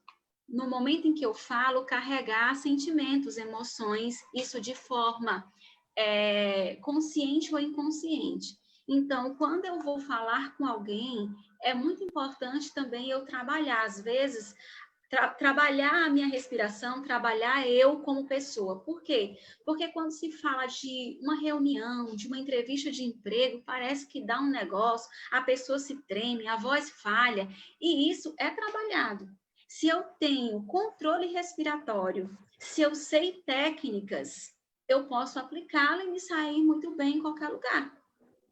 C: no momento em que eu falo, carregar sentimentos, emoções, isso de forma consciente ou inconsciente. Então, quando eu vou falar com alguém, é muito importante também eu trabalhar, às vezes, trabalhar a minha respiração, trabalhar eu como pessoa. Por quê? Porque quando se fala de uma reunião, de uma entrevista de emprego, parece que dá um negócio, a pessoa se treme, a voz falha, e isso é trabalhado. Se eu tenho controle respiratório, se eu sei técnicas, eu posso aplicá-la e me sair muito bem em qualquer lugar.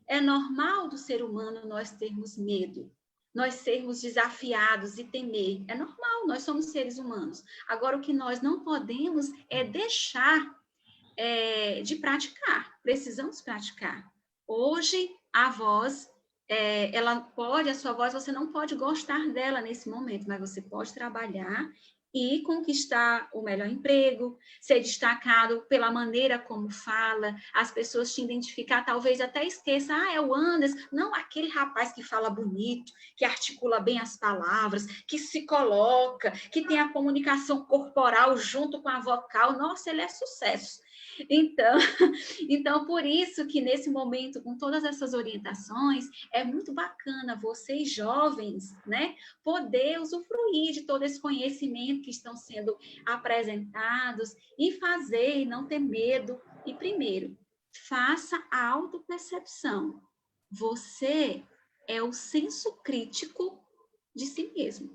C: É normal do ser humano nós termos medo, nós sermos desafiados e temer. É normal, nós somos seres humanos. Agora, o que nós não podemos é deixar de praticar. Precisamos praticar. Hoje, a voz, a sua voz, você não pode gostar dela nesse momento, mas você pode trabalhar e conquistar o melhor emprego, ser destacado pela maneira como fala, as pessoas te identificar, talvez até esqueça, é o Anderson, não aquele rapaz que fala bonito, que articula bem as palavras, que se coloca, que tem a comunicação corporal junto com a vocal, nossa, ele é sucesso. Então, por isso que nesse momento, com todas essas orientações, é muito bacana vocês jovens, né, poder usufruir de todo esse conhecimento que estão sendo apresentados e fazer e não ter medo. E primeiro, faça a autopercepção. Você é o senso crítico de si mesmo.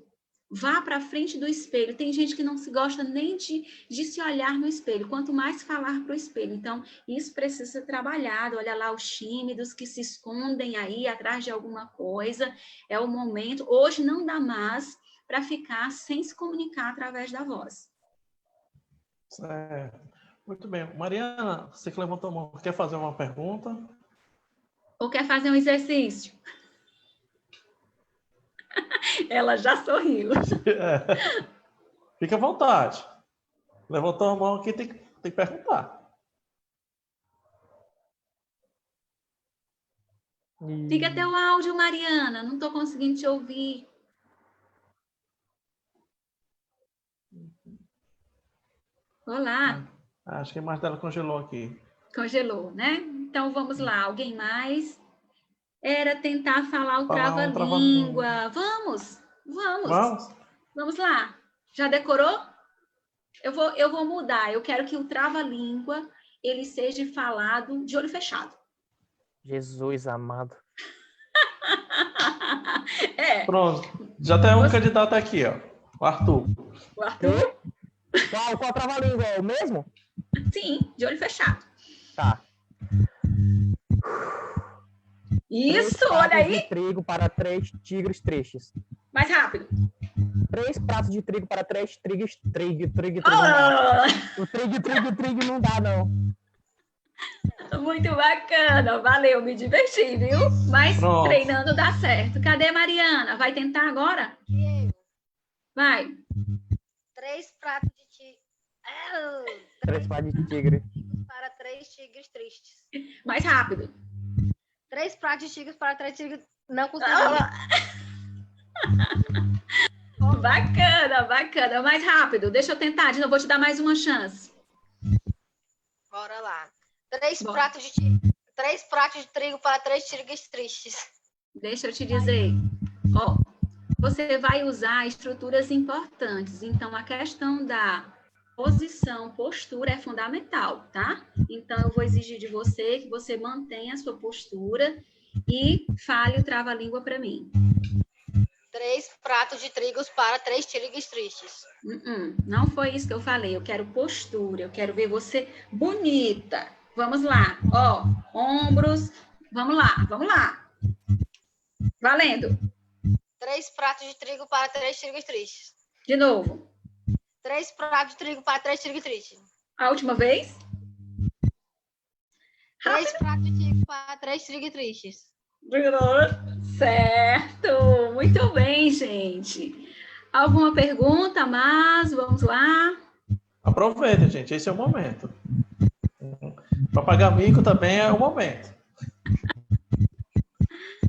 C: Vá para frente do espelho. Tem gente que não se gosta nem de se olhar no espelho, quanto mais falar para o espelho. Então, isso precisa ser trabalhado. Olha lá os tímidos que se escondem aí atrás de alguma coisa. É o momento. Hoje não dá mais para ficar sem se comunicar através da voz.
A: Muito bem. Mariana, você que levantou a mão, quer fazer uma pergunta?
C: Ou quer fazer um exercício? Ela já sorriu.
A: Fica à vontade. Levantou a mão aqui, tem que perguntar.
C: Fica teu áudio, Mariana. Não estou conseguindo te ouvir. Olá.
A: Acho que a imagem dela congelou aqui.
C: Congelou, né? Então, vamos lá. Alguém mais? Era tentar falar o trava-língua. Vamos. Vamos lá. Já decorou? Eu vou mudar. Eu quero que o trava-língua ele seja falado de olho fechado.
F: Jesus amado.
C: É,
A: Pronto. Já tem um candidato aqui, ó. O Arthur.
C: o Arthur,
F: Qual trava-língua? É o mesmo?
C: sim, de olho fechado.
F: Tá.
C: Isso,
F: 3
C: olha
F: pratos de
C: aí.
F: trigo para 3 tigres tristes.
C: Mais rápido.
F: 3 pratos de trigo para 3 tigres. Trigo não dá.
C: Oh,
F: O trigo não dá, não.
C: muito bacana, valeu, me diverti, viu? Mas
A: Pronto.
C: treinando dá certo. Cadê a Mariana? Vai tentar agora? Vai.
G: 3 pratos de tigre.
F: 3 pratos de tigre.
G: Para 3 tigres tristes.
C: Mais rápido.
G: 3 pratos de tigres para 3 tigres. Não consegui.
C: Bacana, bacana. Mais rápido. Deixa eu tentar, de novo, vou te dar mais uma chance.
G: Bora lá. 3
C: Bora.
G: pratos de tigre. 3 pratos de trigo para 3 tigres tristes.
C: Deixa eu te dizer. Ó, você vai usar estruturas importantes. Então, a questão da posição, postura é fundamental, tá? Então, eu vou exigir de você que você mantenha a sua postura e fale o trava-língua para mim.
G: 3 pratos de trigo para 3 tigres tristes.
C: Não foi isso que eu falei. Eu quero postura, eu quero ver você bonita. Vamos lá, ó, ombros. Vamos lá, vamos lá. Valendo.
G: 3 pratos de trigo para 3 tigres tristes.
C: De novo.
G: 3 pratos de trigo para 3 tigres tristes.
C: A última vez.
G: 3 pratos de trigo para 3 tigres tristes.
C: Certo. Muito bem, gente. Alguma pergunta mais? Vamos lá.
A: Aproveita, gente. Esse é o momento. Para pagar mico também é o momento.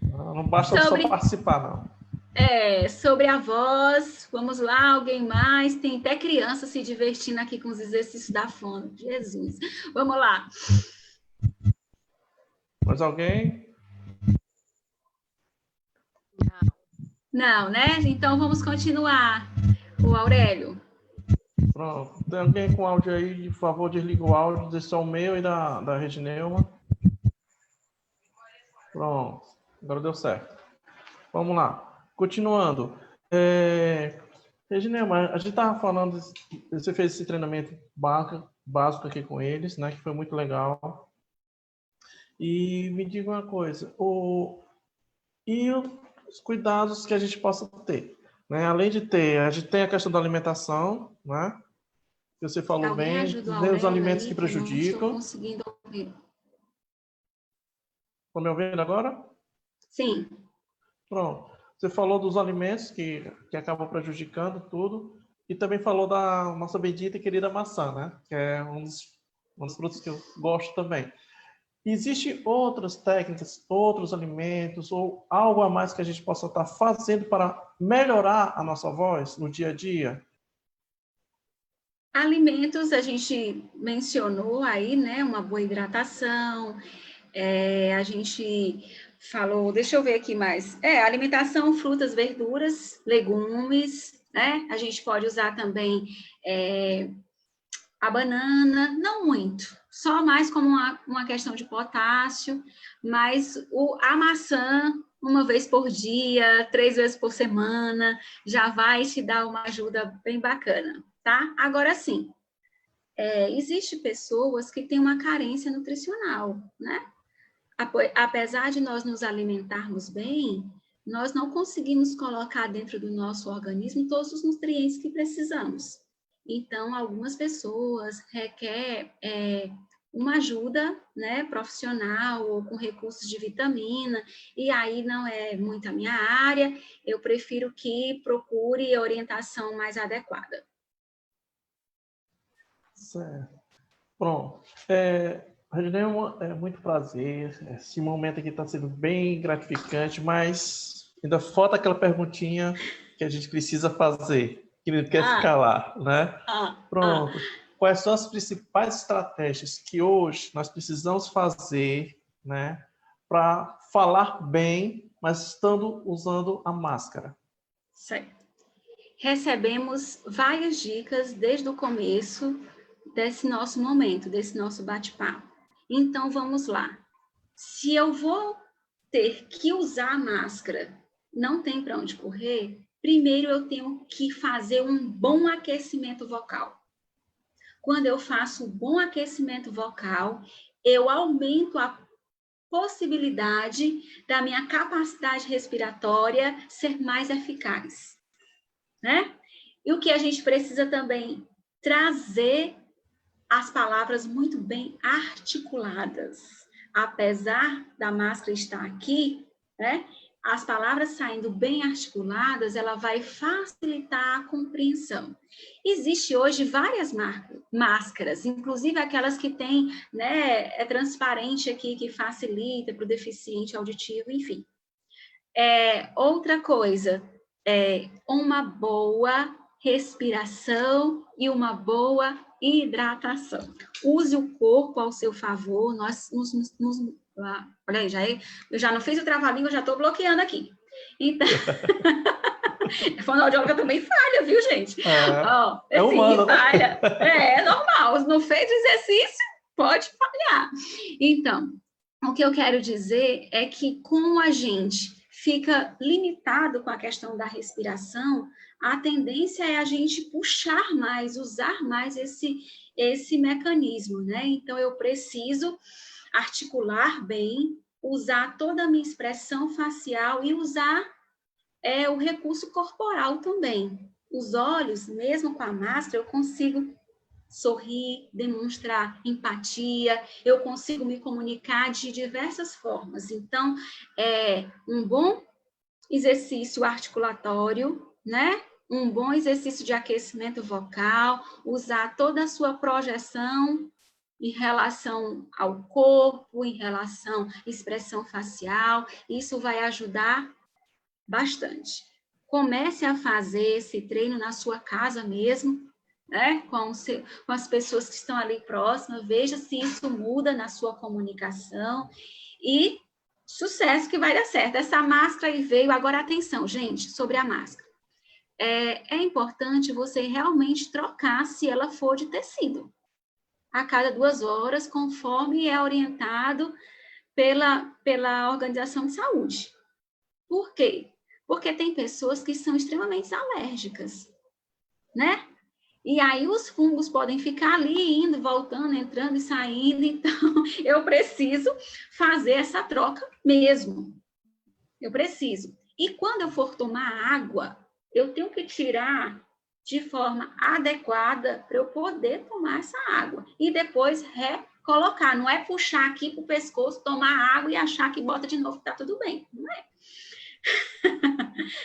A: Não basta só participar, não.
C: Sobre a voz, vamos lá, alguém mais? Tem até criança se divertindo aqui com os exercícios da fono. Jesus. Vamos lá.
A: Mais alguém?
C: Não, né? Então vamos continuar. O Aurélio.
A: Pronto. Tem alguém com áudio aí? Por favor, desliga o áudio. Deixa só o meu e da Regineuma. Pronto. Agora deu certo. Vamos lá. Continuando. Regineuma, a gente estava falando, você fez esse treinamento básico aqui com eles, né? Que foi muito legal. E me diga uma coisa. E os cuidados que a gente possa ter, né? Além de ter, a gente tem a questão da alimentação, né? Que você falou
C: Alguém
A: bem,
C: ajuda
A: os alimentos
C: aí,
A: que
C: eu não
A: prejudicam.
C: estou conseguindo ouvir.
A: Estão me ouvindo agora?
C: Sim.
A: Pronto. Você falou dos alimentos que acabam prejudicando tudo e também falou da nossa bendita e querida maçã, né? Que é um dos frutos que eu gosto também. Existem outras técnicas, outros alimentos ou algo a mais que a gente possa estar fazendo para melhorar a nossa voz no dia a dia?
C: Alimentos, a gente mencionou aí, né? Uma boa hidratação. A gente falou, deixa eu ver aqui mais. Alimentação, frutas, verduras, legumes, né? A gente pode usar também a banana, não muito, só mais como uma questão de potássio, mas a maçã, uma vez por dia, 3 vezes por semana, já vai te dar uma ajuda bem bacana, tá? Agora sim, existe pessoas que têm uma carência nutricional, né? Apesar de nós nos alimentarmos bem, nós não conseguimos colocar dentro do nosso organismo todos os nutrientes que precisamos. Então, algumas pessoas requerem uma ajuda, né, profissional ou com recursos de vitamina, e aí não é muito a minha área, eu prefiro que procure a orientação mais adequada.
A: Certo. Pronto. Regineuma, é muito prazer. Esse momento aqui está sendo bem gratificante, mas ainda falta aquela perguntinha que a gente precisa fazer, que não quer ficar lá, né? Pronto. Quais são as principais estratégias que hoje nós precisamos fazer, né, para falar bem, mas estando usando a máscara?
C: Certo. Recebemos várias dicas desde o começo desse nosso momento, desse nosso bate-papo. Então, vamos lá. Se eu vou ter que usar a máscara não tem para onde correr, primeiro eu tenho que fazer um bom aquecimento vocal. Quando eu faço um bom aquecimento vocal, eu aumento a possibilidade da minha capacidade respiratória ser mais eficaz, né? E o que a gente precisa também trazer as palavras muito bem articuladas. Apesar da máscara estar aqui, né? As palavras saindo bem articuladas, ela vai facilitar a compreensão. Existe hoje várias máscaras, inclusive aquelas que têm, né, é transparente aqui, que facilita para o deficiente auditivo, enfim. Outra coisa, uma boa respiração e uma boa hidratação. Use o corpo ao seu favor, olha aí, eu já não fiz o trava-língua, já estou bloqueando aqui. Então, a fonoaudióloga também falha, viu, gente?
A: É humano, né?
C: Falha. É normal, não fez o exercício, pode falhar. Então, o que eu quero dizer é que como a gente fica limitado com a questão da respiração, a tendência é a gente puxar mais, usar mais esse mecanismo, né? Então, eu preciso articular bem, usar toda a minha expressão facial e usar o recurso corporal também. Os olhos, mesmo com a máscara, eu consigo sorrir, demonstrar empatia, eu consigo me comunicar de diversas formas. Então, um bom exercício articulatório, né? Um bom exercício de aquecimento vocal, usar toda a sua projeção em relação ao corpo, em relação à expressão facial, isso vai ajudar bastante. Comece a fazer esse treino na sua casa mesmo, né? Com as pessoas que estão ali próximas, veja se isso muda na sua comunicação e sucesso que vai dar certo. Essa máscara aí veio, agora atenção, gente, sobre a máscara. É importante você realmente trocar se ela for de tecido, a cada 2 horas, conforme é orientado pela Organização de Saúde. Por quê? Porque tem pessoas que são extremamente alérgicas, né? E aí os fungos podem ficar ali, indo, voltando, entrando e saindo. Então, eu preciso fazer essa troca mesmo. Eu preciso. E quando eu for tomar água, eu tenho que tirar de forma adequada para eu poder tomar essa água. E depois recolocar. Não é puxar aqui para o pescoço, tomar água e achar que bota de novo que está tudo bem. Não é.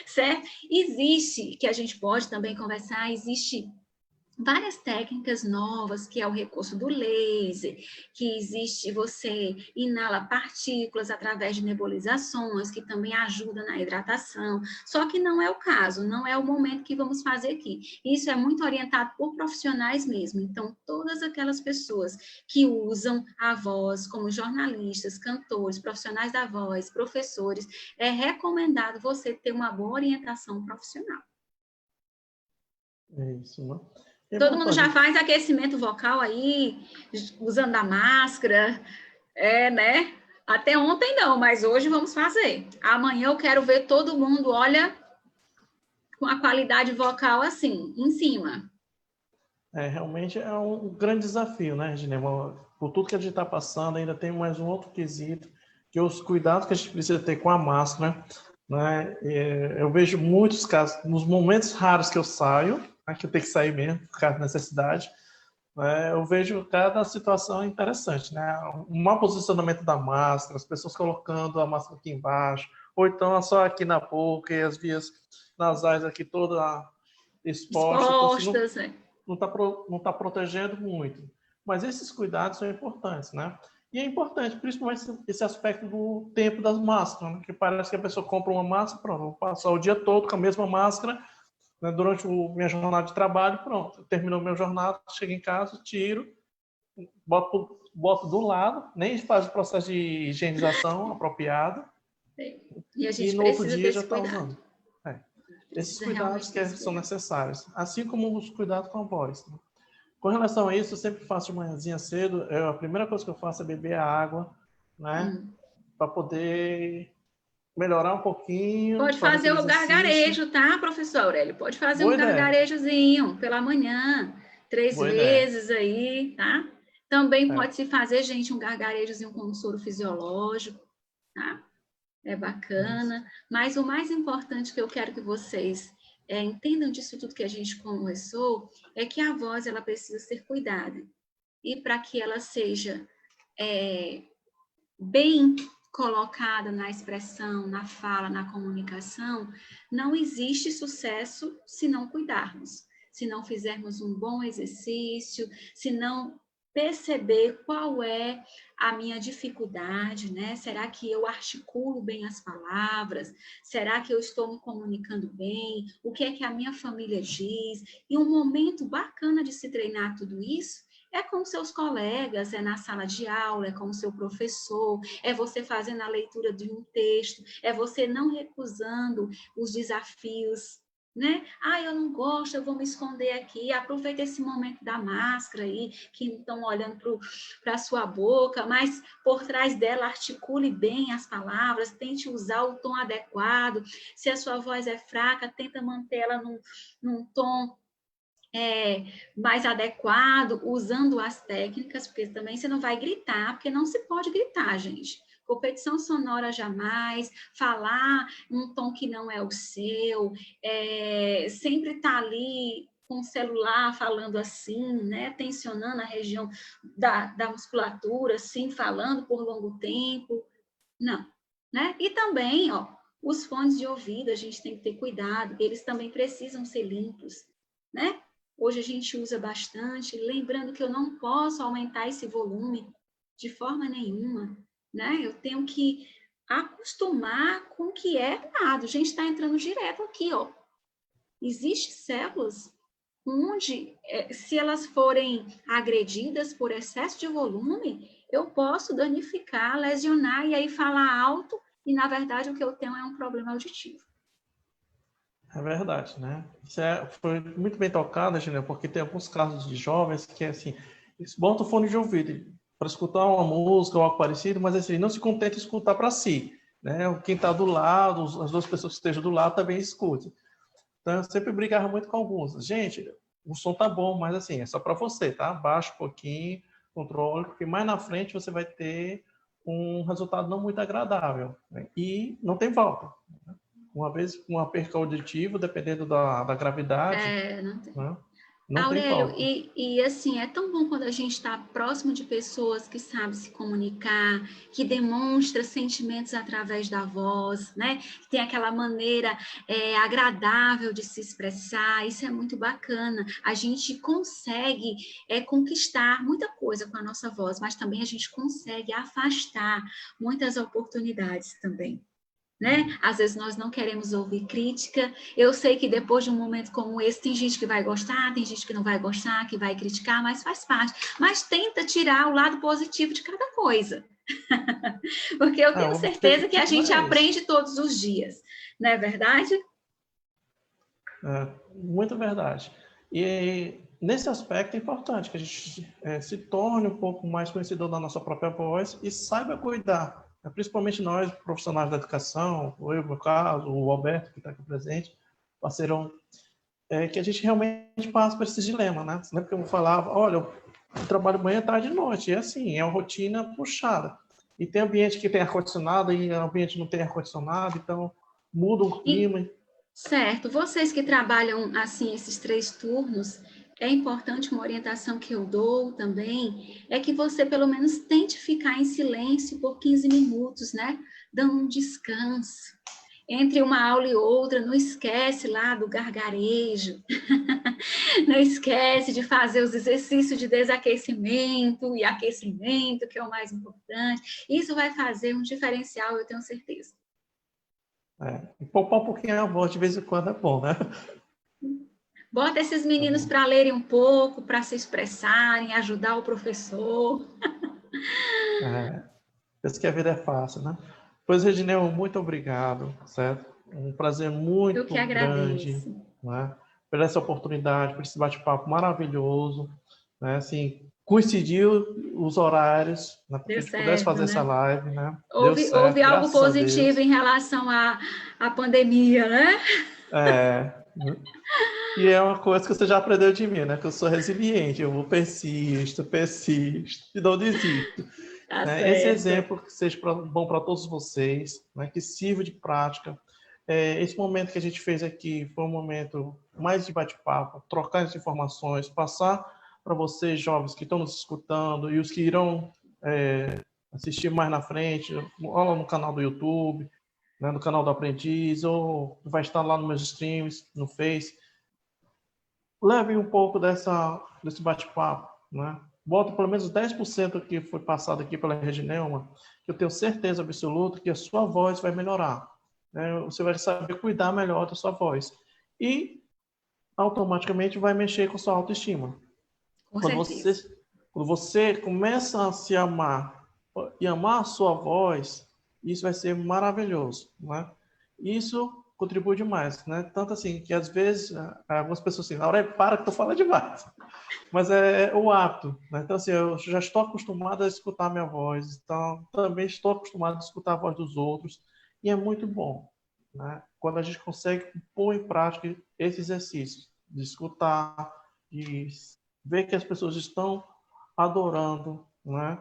C: Certo? Existe, que a gente pode também conversar, existe várias técnicas novas, que é o recurso do laser, que existe, você inala partículas através de nebulizações, que também ajuda na hidratação, só que não é o caso, não é o momento que vamos fazer aqui. Isso é muito orientado por profissionais mesmo, então todas aquelas pessoas que usam a voz, como jornalistas, cantores, profissionais da voz, professores, é recomendado você ter uma boa orientação profissional.
A: É isso, né?
C: Todo mundo já faz aquecimento vocal aí, usando a máscara, né? Até ontem não, mas hoje vamos fazer. Amanhã eu quero ver todo mundo, olha, com a qualidade vocal assim, em cima.
A: Realmente é um grande desafio, né, Ginema? Por tudo que a gente está passando, ainda tem mais um outro quesito, que é os cuidados que a gente precisa ter com a máscara, né? Eu vejo muitos casos, nos momentos raros que eu saio, que eu tenho que sair mesmo, por causa da necessidade, né, eu vejo cada situação interessante, né? Um mau posicionamento da máscara, as pessoas colocando a máscara aqui embaixo, ou então só aqui na boca e as vias nasais aqui toda expostas, então, não tá protegendo muito. Mas esses cuidados são importantes, né? E é importante, principalmente esse aspecto do tempo das máscaras, né? Que parece que a pessoa compra uma máscara, pronto, vou passar o dia todo com a mesma máscara, né? Durante minha jornada de trabalho, pronto, terminou minha jornada, chego em casa, tiro, boto do lado, nem faz o processo de higienização apropriado,
C: e
A: no outro dia já está usando. Esses cuidados que são necessários, assim como os cuidados com a voz, né? Com relação a isso, eu sempre faço de manhãzinha cedo, a primeira coisa que eu faço é beber a água, né? Para poder melhorar um pouquinho.
C: Pode
A: fazer
C: fazer
A: aquele
C: o
A: exercício.
C: gargarejo, tá, professor Aurélio? Pode fazer
A: Boa
C: um
A: ideia.
C: gargarejozinho pela manhã, 3
A: Boa ideia.
C: vezes aí, tá? Também
A: É.
C: pode se fazer, gente, um gargarejozinho com um soro fisiológico, tá? É bacana. Mas o mais importante que eu quero que vocês entendam disso tudo que a gente conversou é que a voz ela precisa ser cuidada. E para que ela seja bem colocada na expressão, na fala, na comunicação, não existe sucesso se não cuidarmos, se não fizermos um bom exercício, se não perceber qual é a minha dificuldade, né? Será que eu articulo bem as palavras? Será que eu estou me comunicando bem? O que é que a minha família diz? E um momento bacana de se treinar tudo isso é com seus colegas, é na sala de aula, é com o seu professor, é você fazendo a leitura de um texto, é você não recusando os desafios, né? Ah, eu não gosto, eu vou me esconder aqui. Aproveita esse momento da máscara aí, que não estão olhando para a sua boca, mas por trás dela articule bem as palavras, tente usar o tom adequado. Se a sua voz é fraca, tenta mantê-la num tom mais adequado, usando as técnicas, porque também você não vai gritar, porque não se pode gritar, gente. Competição sonora jamais, falar um tom que não é o seu, sempre estar ali com o celular falando assim, né, tensionando a região da musculatura, assim, falando por longo tempo. Não, né? E também, ó, os fones de ouvido, a gente tem que ter cuidado, eles também precisam ser limpos, né? Hoje a gente usa bastante, lembrando que eu não posso aumentar esse volume de forma nenhuma, né? Eu tenho que acostumar com o que é dado. A gente está entrando direto aqui, ó. Existem células onde, se elas forem agredidas por excesso de volume, eu posso danificar, lesionar e aí falar alto e, na verdade, o que eu tenho é um problema auditivo.
A: É verdade, né? Isso foi muito bem tocado, Gina, porque tem alguns casos de jovens que, assim, eles botam o fone de ouvido para escutar uma música ou algo parecido, mas assim, não se contenta em escutar para si, né? Quem está do lado, as duas pessoas que estejam do lado também escutem. Então, eu sempre brigava muito com alguns. Gente, o som tá bom, mas assim, é só para você, tá? Baixa um pouquinho, controle, porque mais na frente você vai ter um resultado não muito agradável, né? E não tem volta, né? Uma vez com uma perca auditiva, dependendo da gravidade,
C: Não tem.
A: né? Não
C: Aurélio,
A: tem volta.
C: e assim, é tão bom quando a gente está próximo de pessoas que sabem se comunicar, que demonstra sentimentos através da voz, né? Que tem aquela maneira agradável de se expressar, isso é muito bacana. A gente consegue conquistar muita coisa com a nossa voz, mas também a gente consegue afastar muitas oportunidades também, né? Às vezes nós não queremos ouvir crítica. Eu sei que depois de um momento como esse, tem gente que vai gostar, tem gente que não vai gostar, que vai criticar, mas faz parte. Mas tenta tirar o lado positivo de cada coisa. Porque eu tenho certeza que a gente aprende todos os dias. Não é verdade?
A: Muito verdade. E nesse aspecto é importante que a gente se torne um pouco mais conhecedor da nossa própria voz e saiba cuidar. Principalmente nós, profissionais da educação, eu, no meu caso, o Alberto, que está aqui presente, parceirão, que a gente realmente passa por esse dilema, né? Você lembra que eu falava, olha, eu trabalho manhã, tarde e noite, e assim, é uma rotina puxada. E tem ambiente que tem ar-condicionado e ambiente não tem ar-condicionado, então muda o clima.
C: Certo. Vocês que trabalham, assim, esses 3 turnos, é importante uma orientação que eu dou também, é que você pelo menos tente ficar em silêncio por 15 minutos, né? Dando um descanso. Entre uma aula e outra, não esquece lá do gargarejo, não esquece de fazer os exercícios de desaquecimento e aquecimento, que é o mais importante. Isso vai fazer um diferencial, eu tenho certeza.
A: Poupar um pouquinho a voz de vez em quando é bom, né?
C: Bota esses meninos para lerem um pouco, para se expressarem, ajudar o professor.
A: Penso que a vida é fácil, né? Pois, Regineu, muito obrigado, certo? Um prazer muito
C: Eu que agradeço.
A: grande, né? Por essa oportunidade, por esse bate-papo maravilhoso, né? Assim, coincidiu os horários, né, para que a gente pudesse fazer essa live, né? Deu certo,
C: Houve algo
A: graças a
C: positivo
A: Deus.
C: em relação à pandemia, né?
A: E é uma coisa que você já aprendeu de mim, né? Que eu sou resiliente, eu persisto e não desisto.
C: Tá
A: Né? Esse
C: certo.
A: exemplo que seja bom para todos vocês, né? Que sirva de prática. Esse momento que a gente fez aqui foi um momento mais de bate-papo, trocar as informações, passar para vocês, jovens, que estão nos escutando e os que irão assistir mais na frente, ou no canal do YouTube, né, no canal do Aprendiz, ou vai estar lá nos meus streams, no Face. Levem um pouco desse bate-papo, né? Bota pelo menos 10% que foi passado aqui pela Regineuma, que eu tenho certeza absoluta que a sua voz vai melhorar. Né? Você vai saber cuidar melhor da sua voz. E automaticamente vai mexer com sua autoestima. Quando você começa a se amar e amar a sua voz, isso vai ser maravilhoso. Né? Isso contribui demais, né? Tanto assim que às vezes algumas pessoas assim, Aurélio, para que tu fala demais. Mas é o hábito, né? Então assim, eu já estou acostumado a escutar a minha voz, então também estou acostumado a escutar a voz dos outros e é muito bom, né? Quando a gente consegue pôr em prática esse exercício de escutar, de ver que as pessoas estão adorando, né?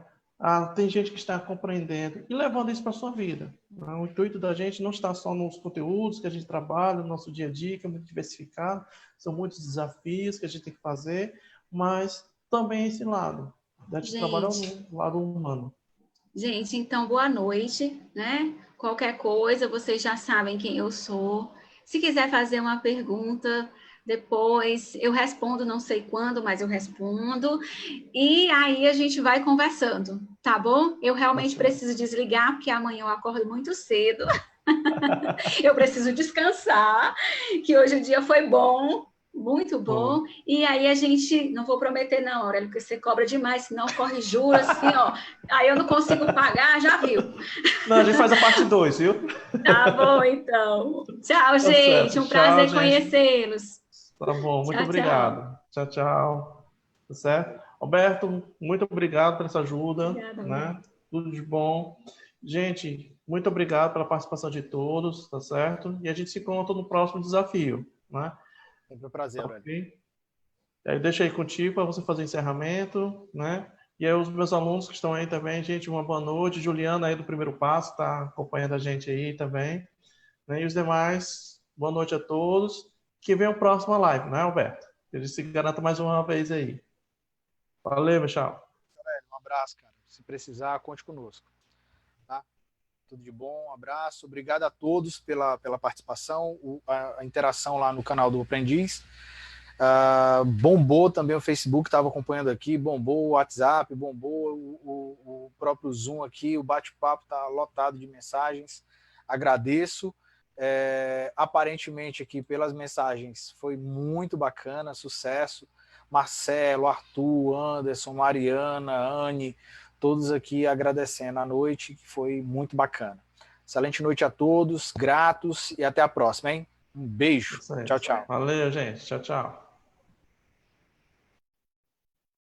A: Tem gente que está compreendendo e levando isso para a sua vida. Né? O intuito da gente não está só nos conteúdos que a gente trabalha, no nosso dia a dia, que é muito diversificado, são muitos desafios que a gente tem que fazer, mas também esse lado, da gente trabalhar no lado humano.
C: Gente, então, boa noite, né? Qualquer coisa, vocês já sabem quem eu sou. Se quiser fazer uma pergunta, depois eu respondo, não sei quando, mas eu respondo. E aí a gente vai conversando, tá bom? Eu realmente preciso desligar, porque amanhã eu acordo muito cedo. Eu preciso descansar, que hoje o dia foi bom, muito bom. E aí a gente, não vou prometer não, Aurélio, porque você cobra demais, senão corre juros, assim, ó. Aí eu não consigo pagar, já viu?
A: Não, a gente faz a parte 2, viu?
C: Tá bom, então. Tchau, gente.
A: Certo.
C: Um prazer conhecê-los.
A: Tá bom, muito
C: Tchau,
A: obrigado. Tchau, tchau. Tá certo? Alberto, muito obrigado por essa ajuda.
C: Obrigada,
A: né? Tudo de bom. Gente, muito obrigado pela participação de todos, tá certo? E a gente se encontra no próximo desafio, né?
B: Sempre um prazer, Aurélio.
A: Aí deixa aí contigo para você fazer o encerramento, né? E aí os meus alunos que estão aí também, gente, uma boa noite. Juliana aí do Primeiro Passo está acompanhando a gente aí também. Né? E os demais, boa noite a todos. Que venha o próximo live, né, Alberto? Que ele se garanta mais uma vez aí. Valeu, Michel.
B: Um abraço, cara. Se precisar, conte conosco. Tá? Tudo de bom, um abraço. Obrigado a todos pela participação, a interação lá no canal do Aprendiz. Bombou também o Facebook, estava acompanhando aqui, bombou o WhatsApp, bombou o próprio Zoom aqui, o bate-papo está lotado de mensagens. Agradeço. Aparentemente aqui pelas mensagens foi muito bacana, sucesso. Marcelo, Arthur, Anderson, Mariana, Anne, todos aqui agradecendo a noite, que foi muito bacana. Excelente noite a todos, gratos e até a próxima, hein? Um beijo. Tchau, tchau.
A: Valeu, gente. Tchau, tchau.